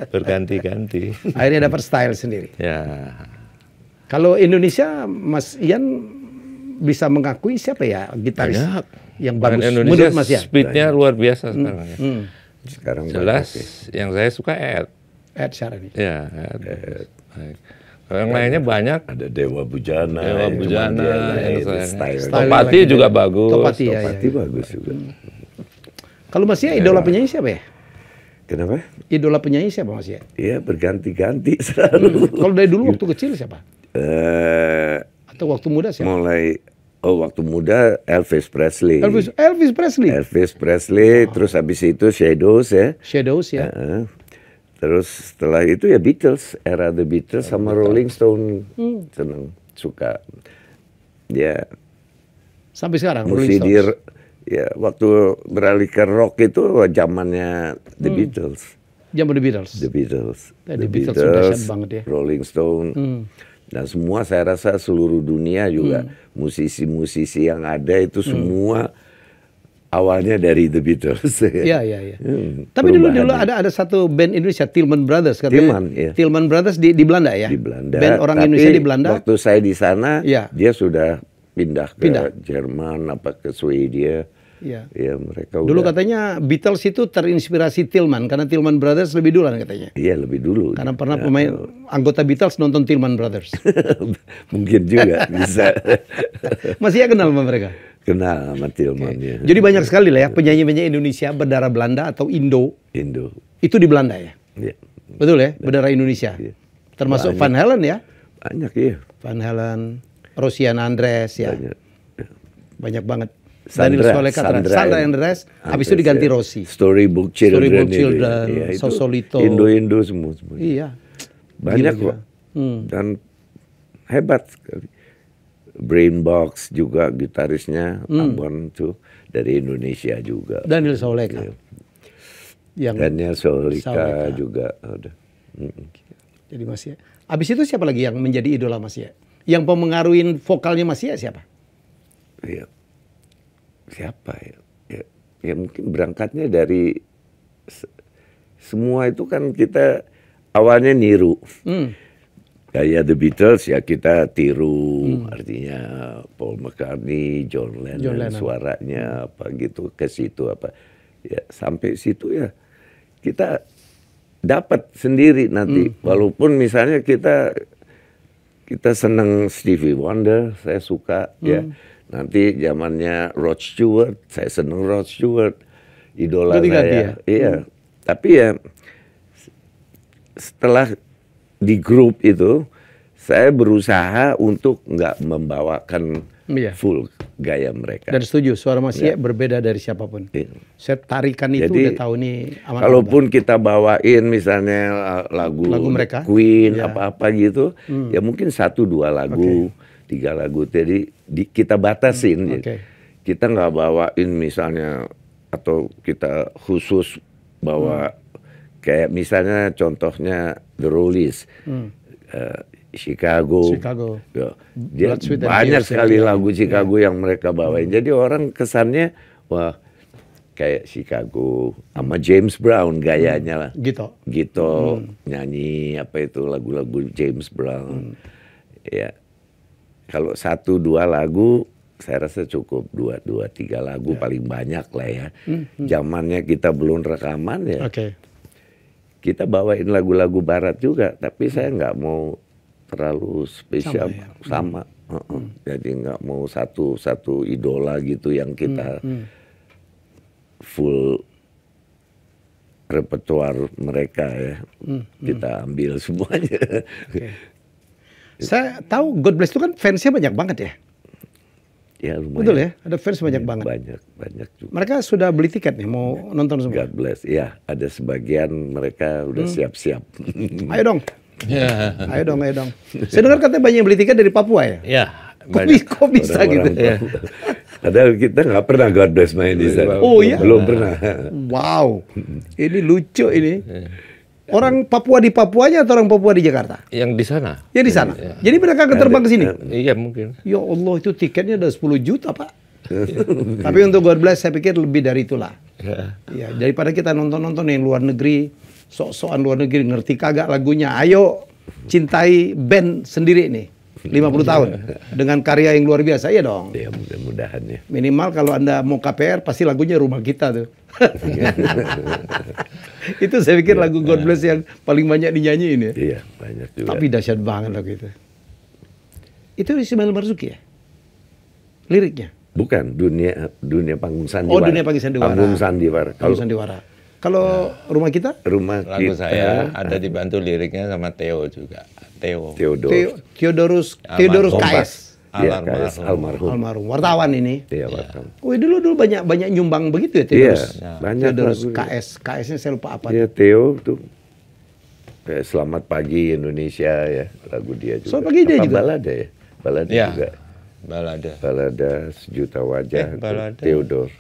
berganti-ganti. Akhirnya dapat style sendiri. Ya. Kalau Indonesia, Mas Ian bisa mengakui siapa ya gitaris Banyak. yang bagus Indonesia menurut Mas Ian? speednya luar biasa sekarang. Ya. Sekarang Jelas banyak ya. yang saya suka Ed. Ed Sheeran. Ya, Ed. Baik. Kalau yang lainnya banyak. Ada Dewa Bujana. Dewa yang Bujana, cuman dia yang itu saya- style. Style Topati lagi. juga bagus. Topati ya. Topati bagus juga. Kalau Mas Ian idola penyanyi siapa ya? Kenapa? Idola penyanyi siapa Mas Ian? Iya berganti-ganti selalu. Kalau dari dulu waktu kecil siapa? Eh, Atau waktu muda siapa? mulai Oh, waktu muda Elvis Presley. Elvis Presley. Elvis Presley, terus habis itu Shadows ya. Shadows ya. Terus setelah itu ya Beatles, era The Beatles sama Rolling Stone. Seneng, suka. Ya. Sampai sekarang Mesti Rolling Stones. ya waktu beralih ke rock itu zamannya The Beatles. Zaman The Beatles. The Beatles. The Beatles sudah dahsyat banget ya. Rolling Stone. Dan semua saya rasa seluruh dunia juga musisi-musisi yang ada itu semua awalnya dari The Beatles. Iya. Tapi dulu ada satu band Indonesia, Tillman Brothers katanya. Tillman Brothers di Belanda ya. Di Belanda. Band orang Tapi Indonesia di Belanda. Waktu saya di sana, dia sudah pindah ke Jerman, apa ke Swedia. Iya. Ya, mereka dulu udah, katanya Beatles itu terinspirasi Tillman karena Tillman Brothers lebih duluan katanya. Iya, lebih dulu. Karena pernah pemain anggota Beatles nonton Tillman Brothers. Mungkin juga bisa. Masih ya kenal sama mereka? Kenal sama Tillman ya. Jadi banyak sekali lah ya penyanyi-penyanyi Indonesia berdarah Belanda atau Indo. Itu di Belanda ya? Iya. Betul ya, berdarah Indonesia. Iya. Termasuk Van Halen ya? Banyak ya. Van Halen, Rosian Andres ya. Banyak banget. Sandra Andres, habis itu diganti Rossi. Storybook Children, ya, Sosolito. Indo semua. Iya. Banyak kok. Dan hebat sekali. Brainbox juga gitarisnya, Ambon tuh dari Indonesia juga. Daniel Soleka. Daniel Soleka juga ada. Jadi Mas ya. Habis itu siapa lagi yang menjadi idola Mas ya? Yang pemengaruhin vokalnya Mas ya siapa? Iya. Siapa ya? Ya mungkin berangkatnya dari semua itu kan kita awalnya niru. Kayak The Beatles ya kita tiru, artinya Paul McCartney, John Lennon. Suaranya apa gitu ke situ apa. Ya sampai situ ya kita dapat sendiri nanti. Walaupun misalnya kita senang Stevie Wonder, saya suka ya. Nanti zamannya Rod Stewart, saya seneng Rod Stewart, idola saya. Iya, tapi ya setelah di grup itu, saya berusaha untuk nggak membawakan full gaya mereka. Dan setuju, suara Mas Ye berbeda dari siapapun. Saya tarikan itu udah tahu nih. Kalaupun kita bawain misalnya lagu mereka, Queen apa-apa gitu, ya mungkin 1-2 lagu. 3 lagu, jadi kita batasin. Kita nggak bawain misalnya atau kita khusus bawa kayak misalnya contohnya The Rollies, Chicago. Ya, dia banyak sekali lagu Chicago yang mereka bawain. Jadi orang kesannya wah kayak Chicago sama James Brown gayanya lah. Gitu nyanyi apa itu lagu-lagu James Brown. Ya. Kalau 1-2 lagu, saya rasa cukup 2-3 lagu paling banyak lah ya. Zamannya kita belum rekaman ya. Kita bawain lagu-lagu barat juga, tapi saya nggak mau terlalu spesial sama. Jadi nggak mau satu idola gitu yang kita full repertoire mereka ya. Kita ambil semuanya. Saya tahu God Bless itu kan fansnya banyak banget ya. Ya lumayan. Betul ya, ada fans banyak banget. Banyak juga. Mereka sudah beli tiket nih, mau nonton semua. God Bless, ya ada sebagian mereka udah siap-siap. Ayo dong. Ayo dong. Saya dengar katanya banyak yang beli tiket dari Papua ya. Iya. Kok bisa gitu? Padahal kita nggak pernah God Bless main di sana. Oh iya? Belum pernah. Wow, ini lucu ini. Orang Papua di Papuanya atau orang Papua di Jakarta? Yang di sana. Yang di sana. Jadi mereka akan terbang ke sini. Iya mungkin. Ya Allah, itu tiketnya udah 10 juta Pak. Tapi untuk God Bless saya pikir lebih dari itulah. Ya, daripada kita nonton-nonton yang luar negeri, sok-sokan luar negeri ngerti kagak lagunya. Ayo cintai band sendiri nih. 50 tahun dengan karya yang luar biasa ya dong. Ya mudah-mudahan ya. Minimal kalau Anda mau KPR pasti lagunya Rumah Kita tuh. Itu saya pikir lagu God Bless yang paling banyak dinyanyiin ya. Iya, banyak juga. Tapi dahsyat banget lagu itu. Itu Ismail Marzuki ya? Liriknya? Bukan, dunia panggung sandiwara. Oh, dunia panggung sandiwara. Panggung sandiwara. Panggung sandiwara. Kalau Rumah Kita? Lagu saya ada dibantu liriknya sama Theo juga. Theodorus KS. Iya, KS almarhum. Almarhum wartawan ini. Iya, wartawan. Wih, dulu banyak nyumbang begitu ya Iya, Theodorus. banyak Theodorus lagu. KS-nya saya lupa apa. Iya, Theo tuh. Selamat Pagi Indonesia ya, lagu dia juga. Selamat Pagi dia juga? Balada ya? Balada Ya, juga. balada. Balada Sejuta Wajah, tuh, balada. Theodore.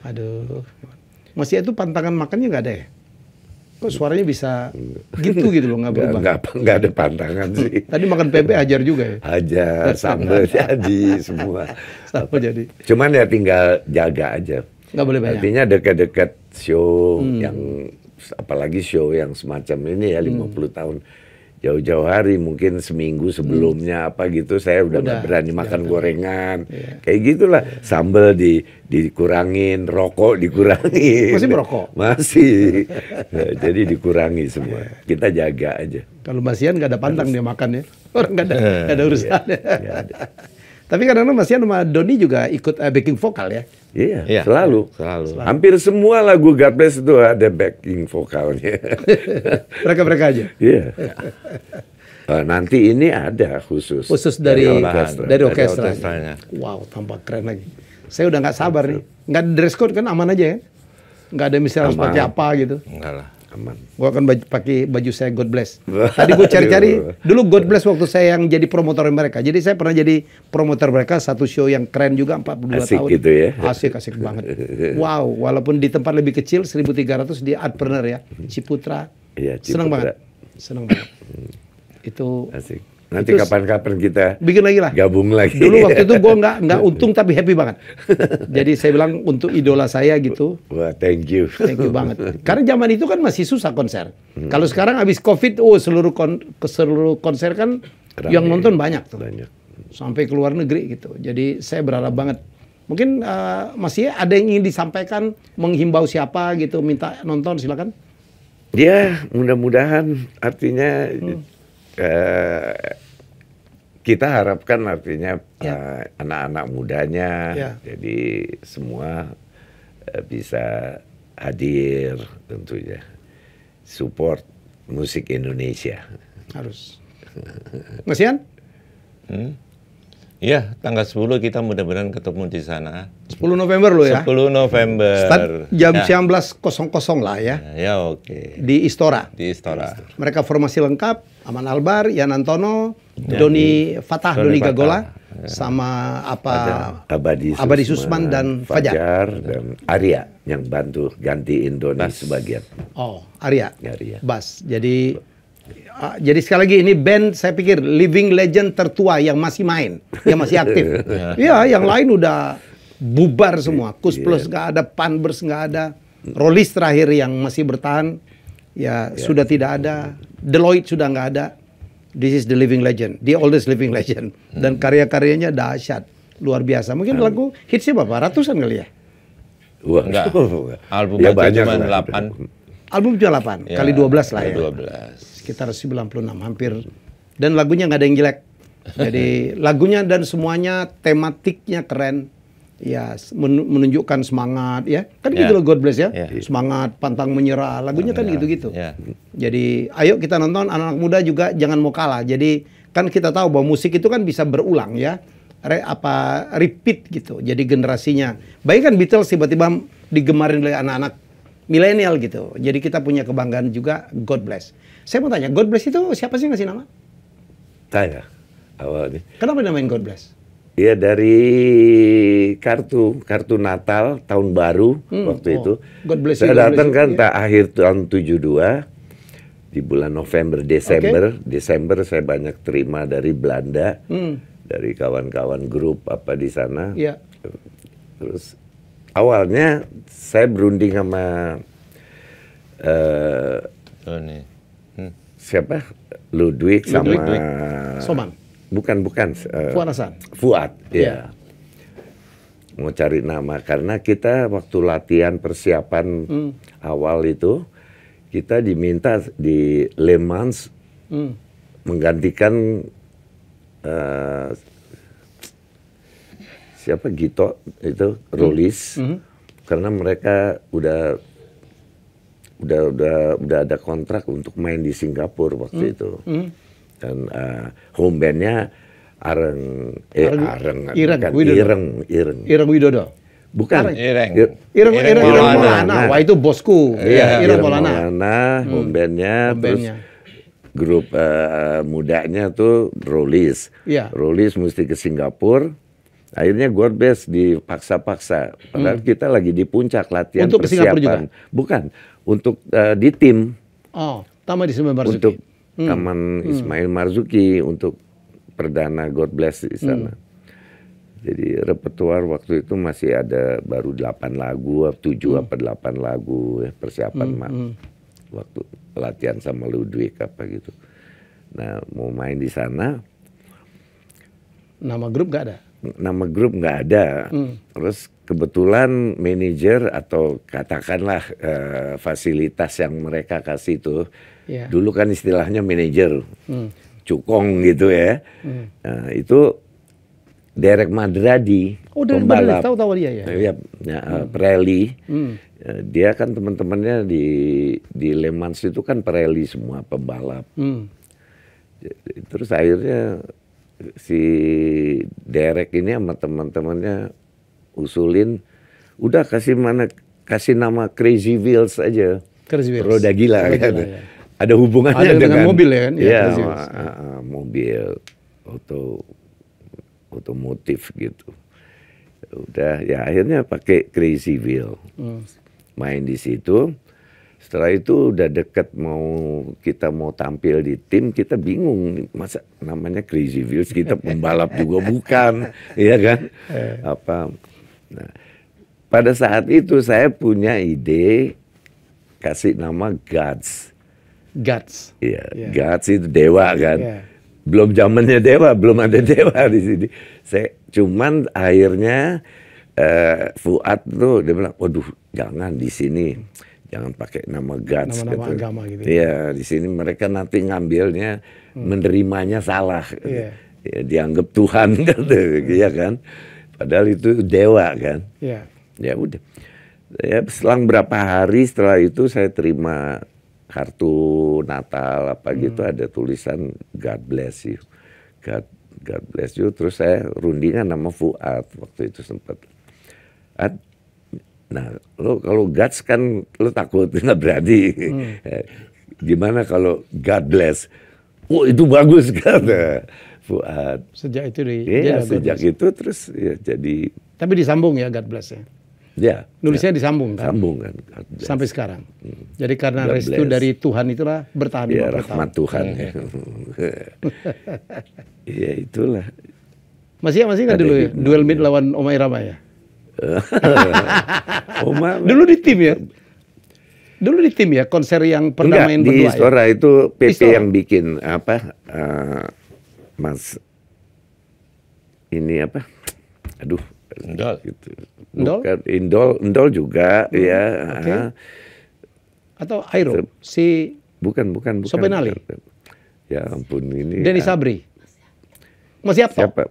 Aduh. Masih itu pantangan makannya nggak ada ya? Kok suaranya bisa gitu loh, nggak berubah. Nggak ada pantangan sih. Tadi makan PB hajar juga ya? Hajar, sambal jadi semua. Sama jadi. Cuman ya tinggal jaga aja. Nggak boleh banyak. Artinya dekat-dekat show yang, apalagi show yang semacam ini ya 50 tahun. Jauh-jauh hari, mungkin seminggu sebelumnya apa gitu, saya udah nggak berani makan gorengan. Kayak gitulah. Sambal dikurangin, rokok dikurangin. Masih merokok? Masih. Nah, jadi dikurangi semua. Kita jaga aja. Kalau Mas Ian nggak ada pantang dia makan ya. Orang nggak ada urusan. Nggak ada. Tapi kadang-kadang Mas Ian sama Doni juga ikut backing vokal ya. Iya, selalu. Selalu. Hampir semua lagu God Bless itu ada backing vokalnya. Mereka aja. Iya. Nanti ini ada khusus Dari Dari orkestra. orkestranya. Wow, tampak keren lagi. Saya udah nggak sabar nih. Nggak ada dress code kan, aman aja ya? Nggak ada misalnya harus pakai apa gitu. Enggak lah. Aman. Gua akan pakai baju saya God Bless. Tadi gue cari-cari dulu God Bless waktu saya yang jadi promotor mereka. Jadi saya pernah jadi promotor mereka, satu show yang keren juga 42 Asik tahun. gitu ya. Asik banget. Wow, walaupun di tempat lebih kecil 1.300 di Artpreneur ya, Ciputra. Iya, Senang Ciputra. banget. Senang banget. Itu Asik. Nanti Itu kapan-kapan kita bikin lagi lah. gabung lagi. Dulu waktu itu gue nggak untung tapi happy banget. Jadi saya bilang untuk idola saya gitu. Wah, thank you. Thank you banget. Karena zaman itu kan masih susah konser. Kalau sekarang habis COVID, seluruh konser kan Ramai. yang nonton banyak tuh. Banyak. Sampai ke luar negeri gitu. Jadi saya berharap banget. Mungkin masih ada yang ingin disampaikan, menghimbau siapa gitu, minta nonton silakan. Ya, mudah-mudahan artinya kita harapkan artinya anak-anak mudanya, jadi semua bisa hadir tentunya, support musik Indonesia. Harus. Mas Ian? Iya, tanggal 10 kita mudah-mudahan ketemu di sana. 10 November lo ya? 10 November. Start jam 19.00 lah ya. Ya, oke. Di Istora. Di Istora. Mereka formasi lengkap, Aman Albar, Yan Antono, Doni Fatah, Doni Gagola, sama Abadi Susman dan Fajar. Dan Arya yang bantu gantiin Doni sebagian. Oh, Arya. Arya. Bass. Jadi sekali lagi ini band saya pikir living legend tertua yang masih main, yang masih aktif. Iya, yang lain udah bubar semua. Kus Plus nggak ada, Panbers nggak ada, Rollis terakhir yang masih bertahan ya sudah tidak ada, Deloitte sudah nggak ada. This is the living legend, the oldest living legend. Dan karya-karyanya dahsyat, luar biasa. Mungkin lagu hitsnya berapa? Ratusan kali ya? Wah, Enggak. Album ya aja banyak cuma lah. 8. Album cuma 8 kali 12 lah ya. 12. Sekitar 96 hampir, dan lagunya nggak ada yang jelek. Jadi lagunya dan semuanya tematiknya keren ya, menunjukkan semangat ya, kan gitu loh God Bless ya. Semangat, pantang menyerah, lagunya kan gitu-gitu. Jadi ayo kita nonton, anak-anak muda juga jangan mau kalah. Jadi kan kita tahu bahwa musik itu kan bisa berulang ya, repeat gitu. Jadi generasinya, bayangkan Beatles tiba-tiba digemarin oleh anak-anak milenial gitu. Jadi kita punya kebanggaan juga God Bless. Saya mau tanya, God Bless itu siapa sih ngasih nama? Saya awalnya. Kenapa namain God Bless? Ya dari kartu Natal tahun baru waktu itu. God bless saya you, God datang bless you, kan akhir tahun 72 di bulan November Desember saya banyak terima dari Belanda, dari kawan-kawan grup apa di sana. Terus awalnya saya berunding sama siapa? Ludwig sama Soman. Bukan. Fuad Hasan. Fuad, ya. Mau cari nama karena kita waktu latihan persiapan awal itu kita diminta di Le Mans menggantikan siapa Gito itu Rollis karena mereka udah ada kontrak untuk main di Singapura waktu itu. Dan home bandnya Ireng Widodo. Bukan. Ireng Maulana. Wah, itu bosku. Ireng Maulana. Home bandnya. Terus grup mudanya tuh Rollies. Rollies mesti ke Singapura. Akhirnya God Bless dipaksa-paksa. Padahal kita lagi di puncak latihan untuk persiapan. Juga? Bukan. Untuk di tim. Oh, Taman Ismail Marzuki. Untuk Taman Ismail Marzuki. Untuk perdana God Bless di sana. Jadi repertuar waktu itu masih ada baru 8 lagu, 7 apa 8 lagu ya, persiapan waktu latihan sama Ludwig apa gitu. Nah, mau main di sana. Nama grup gak ada? Nama grup nggak ada. Terus kebetulan manajer atau katakanlah fasilitas yang mereka kasih itu, dulu kan istilahnya manajer. Cukong gitu ya. Nah, itu Derek Madradi, pembalap. Tahu dia ya. Pirelli. Dia kan teman-temannya di Le Mans itu kan Pirelli semua pembalap. Terus akhirnya si Derek ini sama teman-temannya usulin, udah kasih nama Crazy Wheels aja. Crazy Wheels. Roda gila kan. Ya. Ada hubungannya dengan mobil ya kan? Iya, mobil, otomotif gitu. Udah, ya akhirnya pakai Crazy Wheel. Main di situ. Setelah itu udah deket kita mau tampil di tim, kita bingung masa namanya Crazy Wheels, kita pembalap juga bukan, iya kan? Nah, pada saat itu saya punya ide kasih nama Gods. Iya, Gods itu dewa kan. Belum zamannya dewa, belum ada dewa di sini. Cuman akhirnya Fuad tuh dia bilang, waduh jangan di sini, jangan pakai nama Gods. Nama agama gitu. Iya, di sini mereka nanti ngambilnya menerimanya salah, ya, dianggap Tuhan kan, iya kan. Padahal itu dewa kan. Ya udah. Ya, selang berapa hari setelah itu saya terima kartu Natal apa gitu, ada tulisan God Bless You. God Bless You. Terus saya rundingan nama Fuad waktu itu sempat. Nah, lo kalau Gods kan lo takut nggak berani. Gimana kalau God Bless? Oh itu bagus kata Fuad. Sejak itu sejak itu terus ya jadi. Tapi disambung ya God Bless ya. Ya. Nulisnya disambung kan? Sambung kan. Sampai sekarang. Jadi karena restu dari Tuhan itulah bertahan. Ya rahmat Tuhan. Ya itulah. Masih nggak dulu ya? Duel Meet lawan Oma Irama ya? Dulu di tim ya? Dulu di tim ya, konser yang pernah main berdua. Di Istora ya? Itu PP yang bikin apa? Mas ini apa? Aduh. Indol. Gitu. Bukan, Indol juga ya. Atau Airo bukan. Sopenali. Ya ampun ini. Denny Sabri. Mas Yapto. Siapa?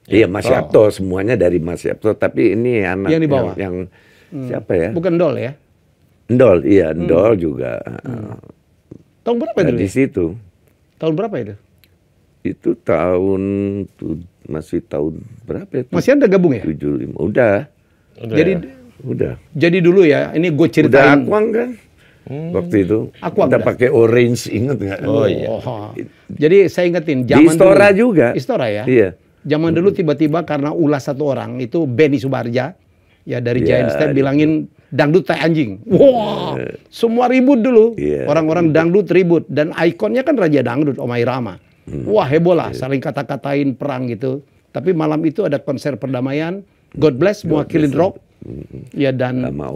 Iya Mas Yapto, semuanya dari Mas Yapto, tapi ini anak yang di bawah. Yang siapa ya? Bukan Ndol ya? Ndol, iya Ndol juga. Tahun berapa itu? Di situ. Tahun berapa itu? Itu tahun masih tahun berapa itu? Masih Anda gabung ya? 75. Udah. Udah. Jadi dulu ya, ini gue ceritain. Udah Aquang kan? Waktu itu. Aquang kita pakai orange, inget nggak? Oh iya. Jadi saya ingetin. Zaman di Istora dulu, juga. Istora ya? Iya. Zaman dulu tiba-tiba karena ulah satu orang, itu Benny Subarja. Ya dari Giant Step bilangin dangdut tai anjing. Wah, semua ribut dulu. Orang-orang dangdut ribut. Dan ikonnya kan Raja Dangdut, Oma Irama. Wah heboh lah, saling kata-katain perang gitu. Tapi malam itu ada konser perdamaian. God Bless mewakilin rock. Ya dan sama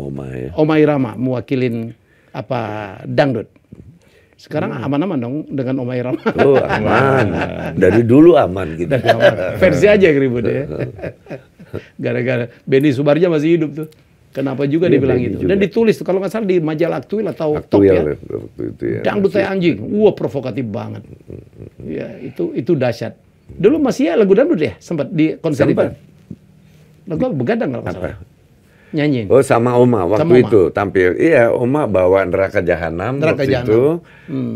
Oma Irama mewakilin apa dangdut. Sekarang aman-aman dong dengan Oma Irama. Oh aman. Dari dulu aman gitu. Versi aja ribut ya. Gara-gara Benny Subarja masih hidup tuh. Kenapa juga dibilang gitu. Dan ditulis tuh kalau nggak salah di majalah Aktuil atau Top ya. Dangdut tai anjing. Wah provokatif banget. Ya itu dahsyat. Dulu masih ya lagu dangdut ya sempat di konser itu. Lagu begadang kalau nggak salah. Nyanyiin. Oh, sama Oma waktu Sama Oma. itu tampil. Iya, Oma bawa Neraka Jahanam Neraka waktu Jahanam. itu.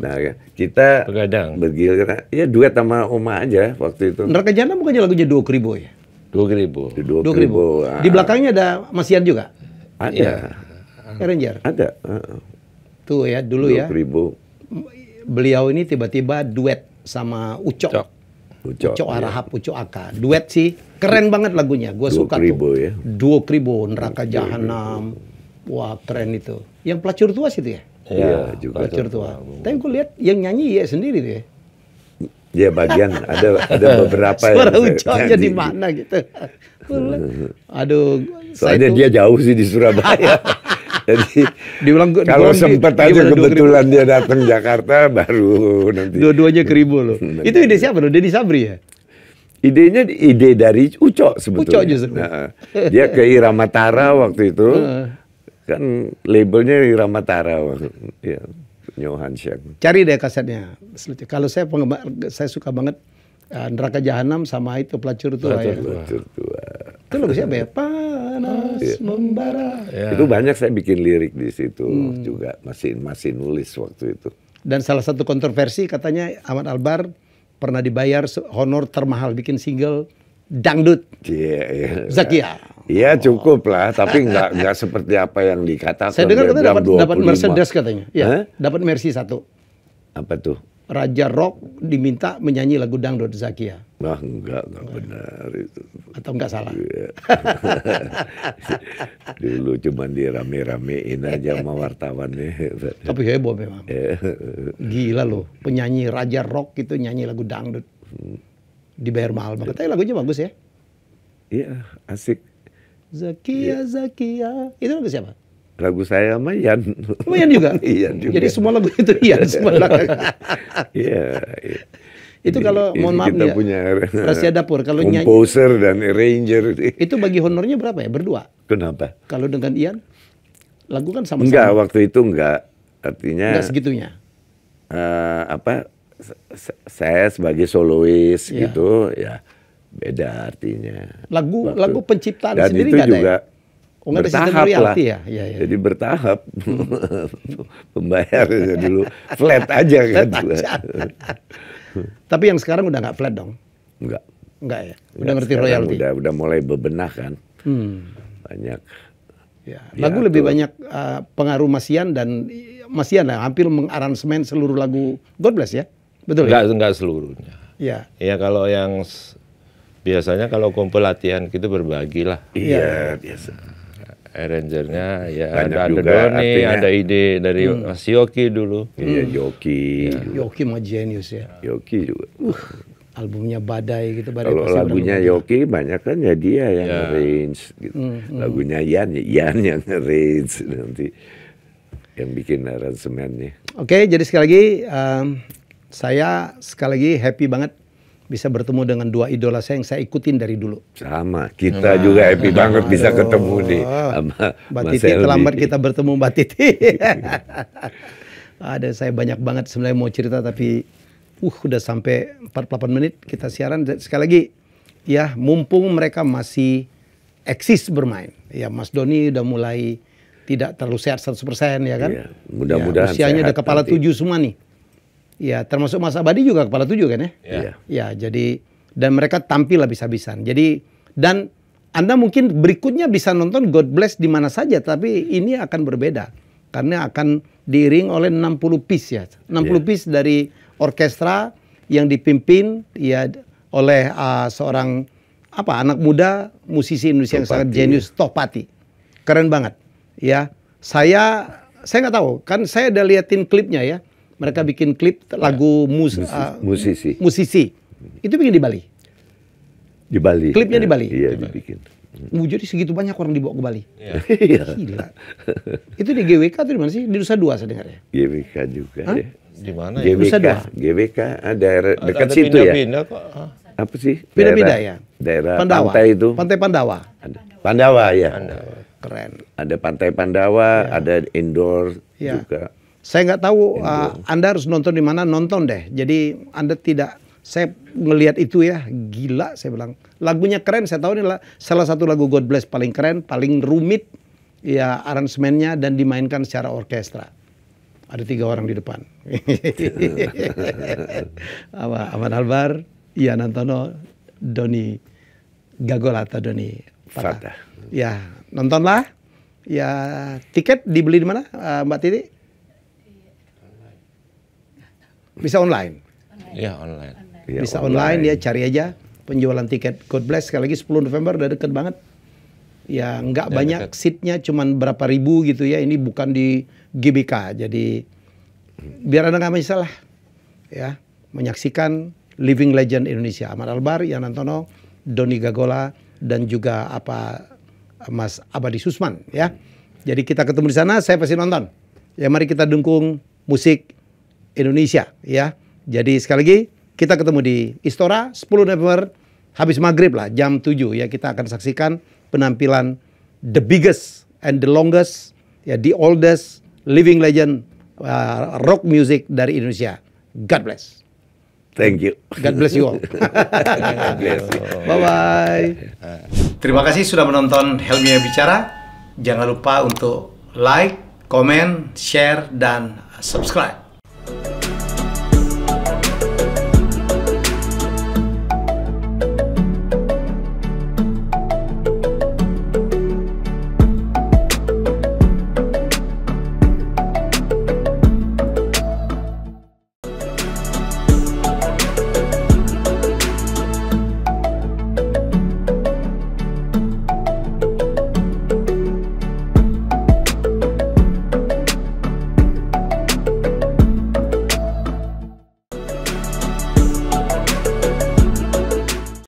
Nah, kita Begadang. bergiliran. Ya duet sama Oma aja waktu itu. Neraka Jahanam bukannya lagunya Duo Kribo ya? 2.000. Duo Duo Kribo. Kribo. Di belakangnya ada Masian juga? Ada. Arranger. Ada. Tuh ya, dulu Duo ya. Kribo. Beliau ini tiba-tiba duet sama Ucok. Ucok Arahap, Ucok Aka. Duet sih, keren banget lagunya. Gue Duo suka Kribo, tuh. ya. Duo Kribo, Neraka Jahanam. Wah, keren itu. Yang pelacur tua situ ya? Iya, juga. Pelacur tua. Tapi gue lihat yang nyanyi ya sendiri tuh ya. Ya bagian ada beberapa Suara yang Ucoknya di mana gitu. Aduh, soalnya saya dia jauh sih di Surabaya. Jadi Diulang- kalau diulang sempat gimana aja Duo Kribo? kebetulan dia datang Jakarta baru nanti. dua-duanya Kribo loh. Itu ide siapa loh? Deddy Sabri ya? Idenya ide dari Ucok sebetulnya. Ucok justru. Nah, dia ke Irama Tara waktu itu. Kan labelnya Irama Tara waktu ya, Johan Syang. Cari deh kasetnya. Kalau saya penggemar, saya suka banget Neraka Jahanam sama itu Pelacur Tua ya. Pelacur Tua. Itu lagu siapa ya? Panas membara. Itu banyak saya bikin lirik di situ juga masih nulis waktu itu. Dan salah satu kontroversi katanya Ahmad Albar pernah dibayar honor termahal bikin single dangdut Iya, iya. Zakia. Iya cukup lah, tapi nggak seperti apa yang dikatakan. Saya dengar Dia katanya bilang dapat 25. Mercedes katanya. Hah? Ya, dapat Mercy 1. Apa tuh? Raja Rock diminta menyanyi lagu dangdut Zakia. Nah, enggak benar itu. Atau enggak salah? Iya. Dulu cuman dirame-ramein aja sama wartawannya. Tapi heboh memang. Gila loh, penyanyi Raja Rock itu nyanyi lagu dangdut. Dibayar mahal banget. Tapi lagunya bagus ya. Iya, asik. Zakia, Zakia. Itu lagu siapa? Lagu saya sama Ian. Oh, Ian juga? Ian juga. Jadi semua lagu itu Ian semua lagu. Iya. Iya. Itu kalau, mohon maaf kita nih, punya rahasia dapur. Kalau nyanyi, composer dan arranger. itu bagi honornya berapa ya? Berdua? Kenapa? Kalau dengan Ian, lagu kan sama-sama. Enggak, waktu itu enggak. Artinya Enggak segitunya. Saya sebagai solois Iya. gitu ya beda artinya. Lagu penciptaan Dan sendiri itu nggak ada juga ya? Oh, nggak ada sistem bertahap lah. royalti ya? Iya, iya. Jadi bertahap pembayarannya dulu flat aja kan. Tapi yang sekarang udah nggak flat dong? Enggak. Enggak ya? Udah ngerti Sekarang royalti? Udah mulai bebenah kan. Banyak. Ya. Lagu lebih banyak pengaruh Masian dan Masian lah, hampir mengaransemen seluruh lagu God Bless ya? Betul ya? Enggak seluruhnya. Ya. Ya kalau yang biasanya kalau kumpul latihan gitu berbagi lah. Iya, biasa. Arrangernya ya Banyak ada juga, Doni, artinya. ada ide dari Mas Yoki dulu. Iya, Yoki. Yoki mah genius ya. Yoki juga. Albumnya Badai gitu. Badai Kalau pasti lagunya orang- Yoki banyak kan ya dia yang arrange gitu. Lagunya Ian ya Ian yang arrange nanti yang bikin aransemennya. Oke, jadi sekali lagi saya sekali lagi happy banget bisa bertemu dengan dua idola saya yang saya ikutin dari dulu. Sama, kita juga happy banget bisa ketemu nih sama Mbak Mas Titi, Elvi. terlambat kita bertemu Mbak Titi. Ada saya banyak banget sebenarnya mau cerita tapi udah sampai 48 menit kita siaran. Sekali lagi ya mumpung mereka masih eksis bermain. Ya Mas Doni udah mulai tidak terlalu sehat 100% ya kan. Iya, mudah-mudahan ya, usianya sehat udah kepala nanti. 7 semua nih. Ya termasuk Mas Abadi juga kepala 7 kan ya. Iya. Ya jadi dan mereka tampil habis-habisan. Jadi dan Anda mungkin berikutnya bisa nonton God Bless di mana saja tapi ini akan berbeda karena akan diiring oleh 60 piece ya. 60 piece dari orkestra yang dipimpin ya oleh seorang anak muda musisi Indonesia yang sangat jenius Tohpati. Keren banget. Ya. Saya nggak tahu kan saya udah liatin klipnya ya. Mereka bikin klip lagu musisi itu bikin di Bali. di Bali. Klipnya di Bali. Iya, dibikin. Jadi segitu banyak orang dibawa ke Bali. Iya. Gila. Itu di GWK atau di mana sih? Di Nusa Dua saya dengar ya. GWK juga ya. Di mana ya? Nusa Dua. GWK daerah dekat Ada situ ya. pindah-pindah kok. Apa sih? Beda-beda ya. Daerah Pandawa. pantai itu. Pantai Pandawa. Ada. Pandawa ya. Keren. Ada pantai Pandawa, ada indoor Ya. juga. Saya nggak tahu Anda harus nonton di mana, nonton deh. Jadi Anda tidak, saya ngelihat itu ya, gila saya bilang. Lagunya keren, saya tahu ini salah satu lagu God Bless paling keren, paling rumit, ya aransemennya dan dimainkan secara orkestra. Ada 3 orang di depan. Ahmad Albar, Ian Antono, Doni Gagola atau Doni Fatah. Ya, nontonlah. Ya, tiket dibeli di mana, Mbak Titi? Bisa online. Iya, online. Bisa online, ya cari aja penjualan tiket. God Bless, sekali lagi 10 November udah deket banget. Ya nggak banyak seatnya, cuman berapa ribu gitu ya. Ini bukan di GBK, jadi biar Anda nggak masalah ya menyaksikan living legend Indonesia, Ahmad Albar, Ian Antono, Doni Gagola, dan juga Mas Abadi Susman ya. Jadi kita ketemu di sana, saya pasti nonton. Ya mari kita dukung musik Indonesia ya. Jadi sekali lagi kita ketemu di Istora 10 November habis maghrib lah jam 7 ya, kita akan saksikan penampilan the biggest and the longest ya, the oldest living legend rock music dari Indonesia. God bless. Thank you. God bless you all. Bye bye. Terima kasih sudah menonton Helmiah Bicara. Jangan lupa untuk like, komen, share, dan subscribe.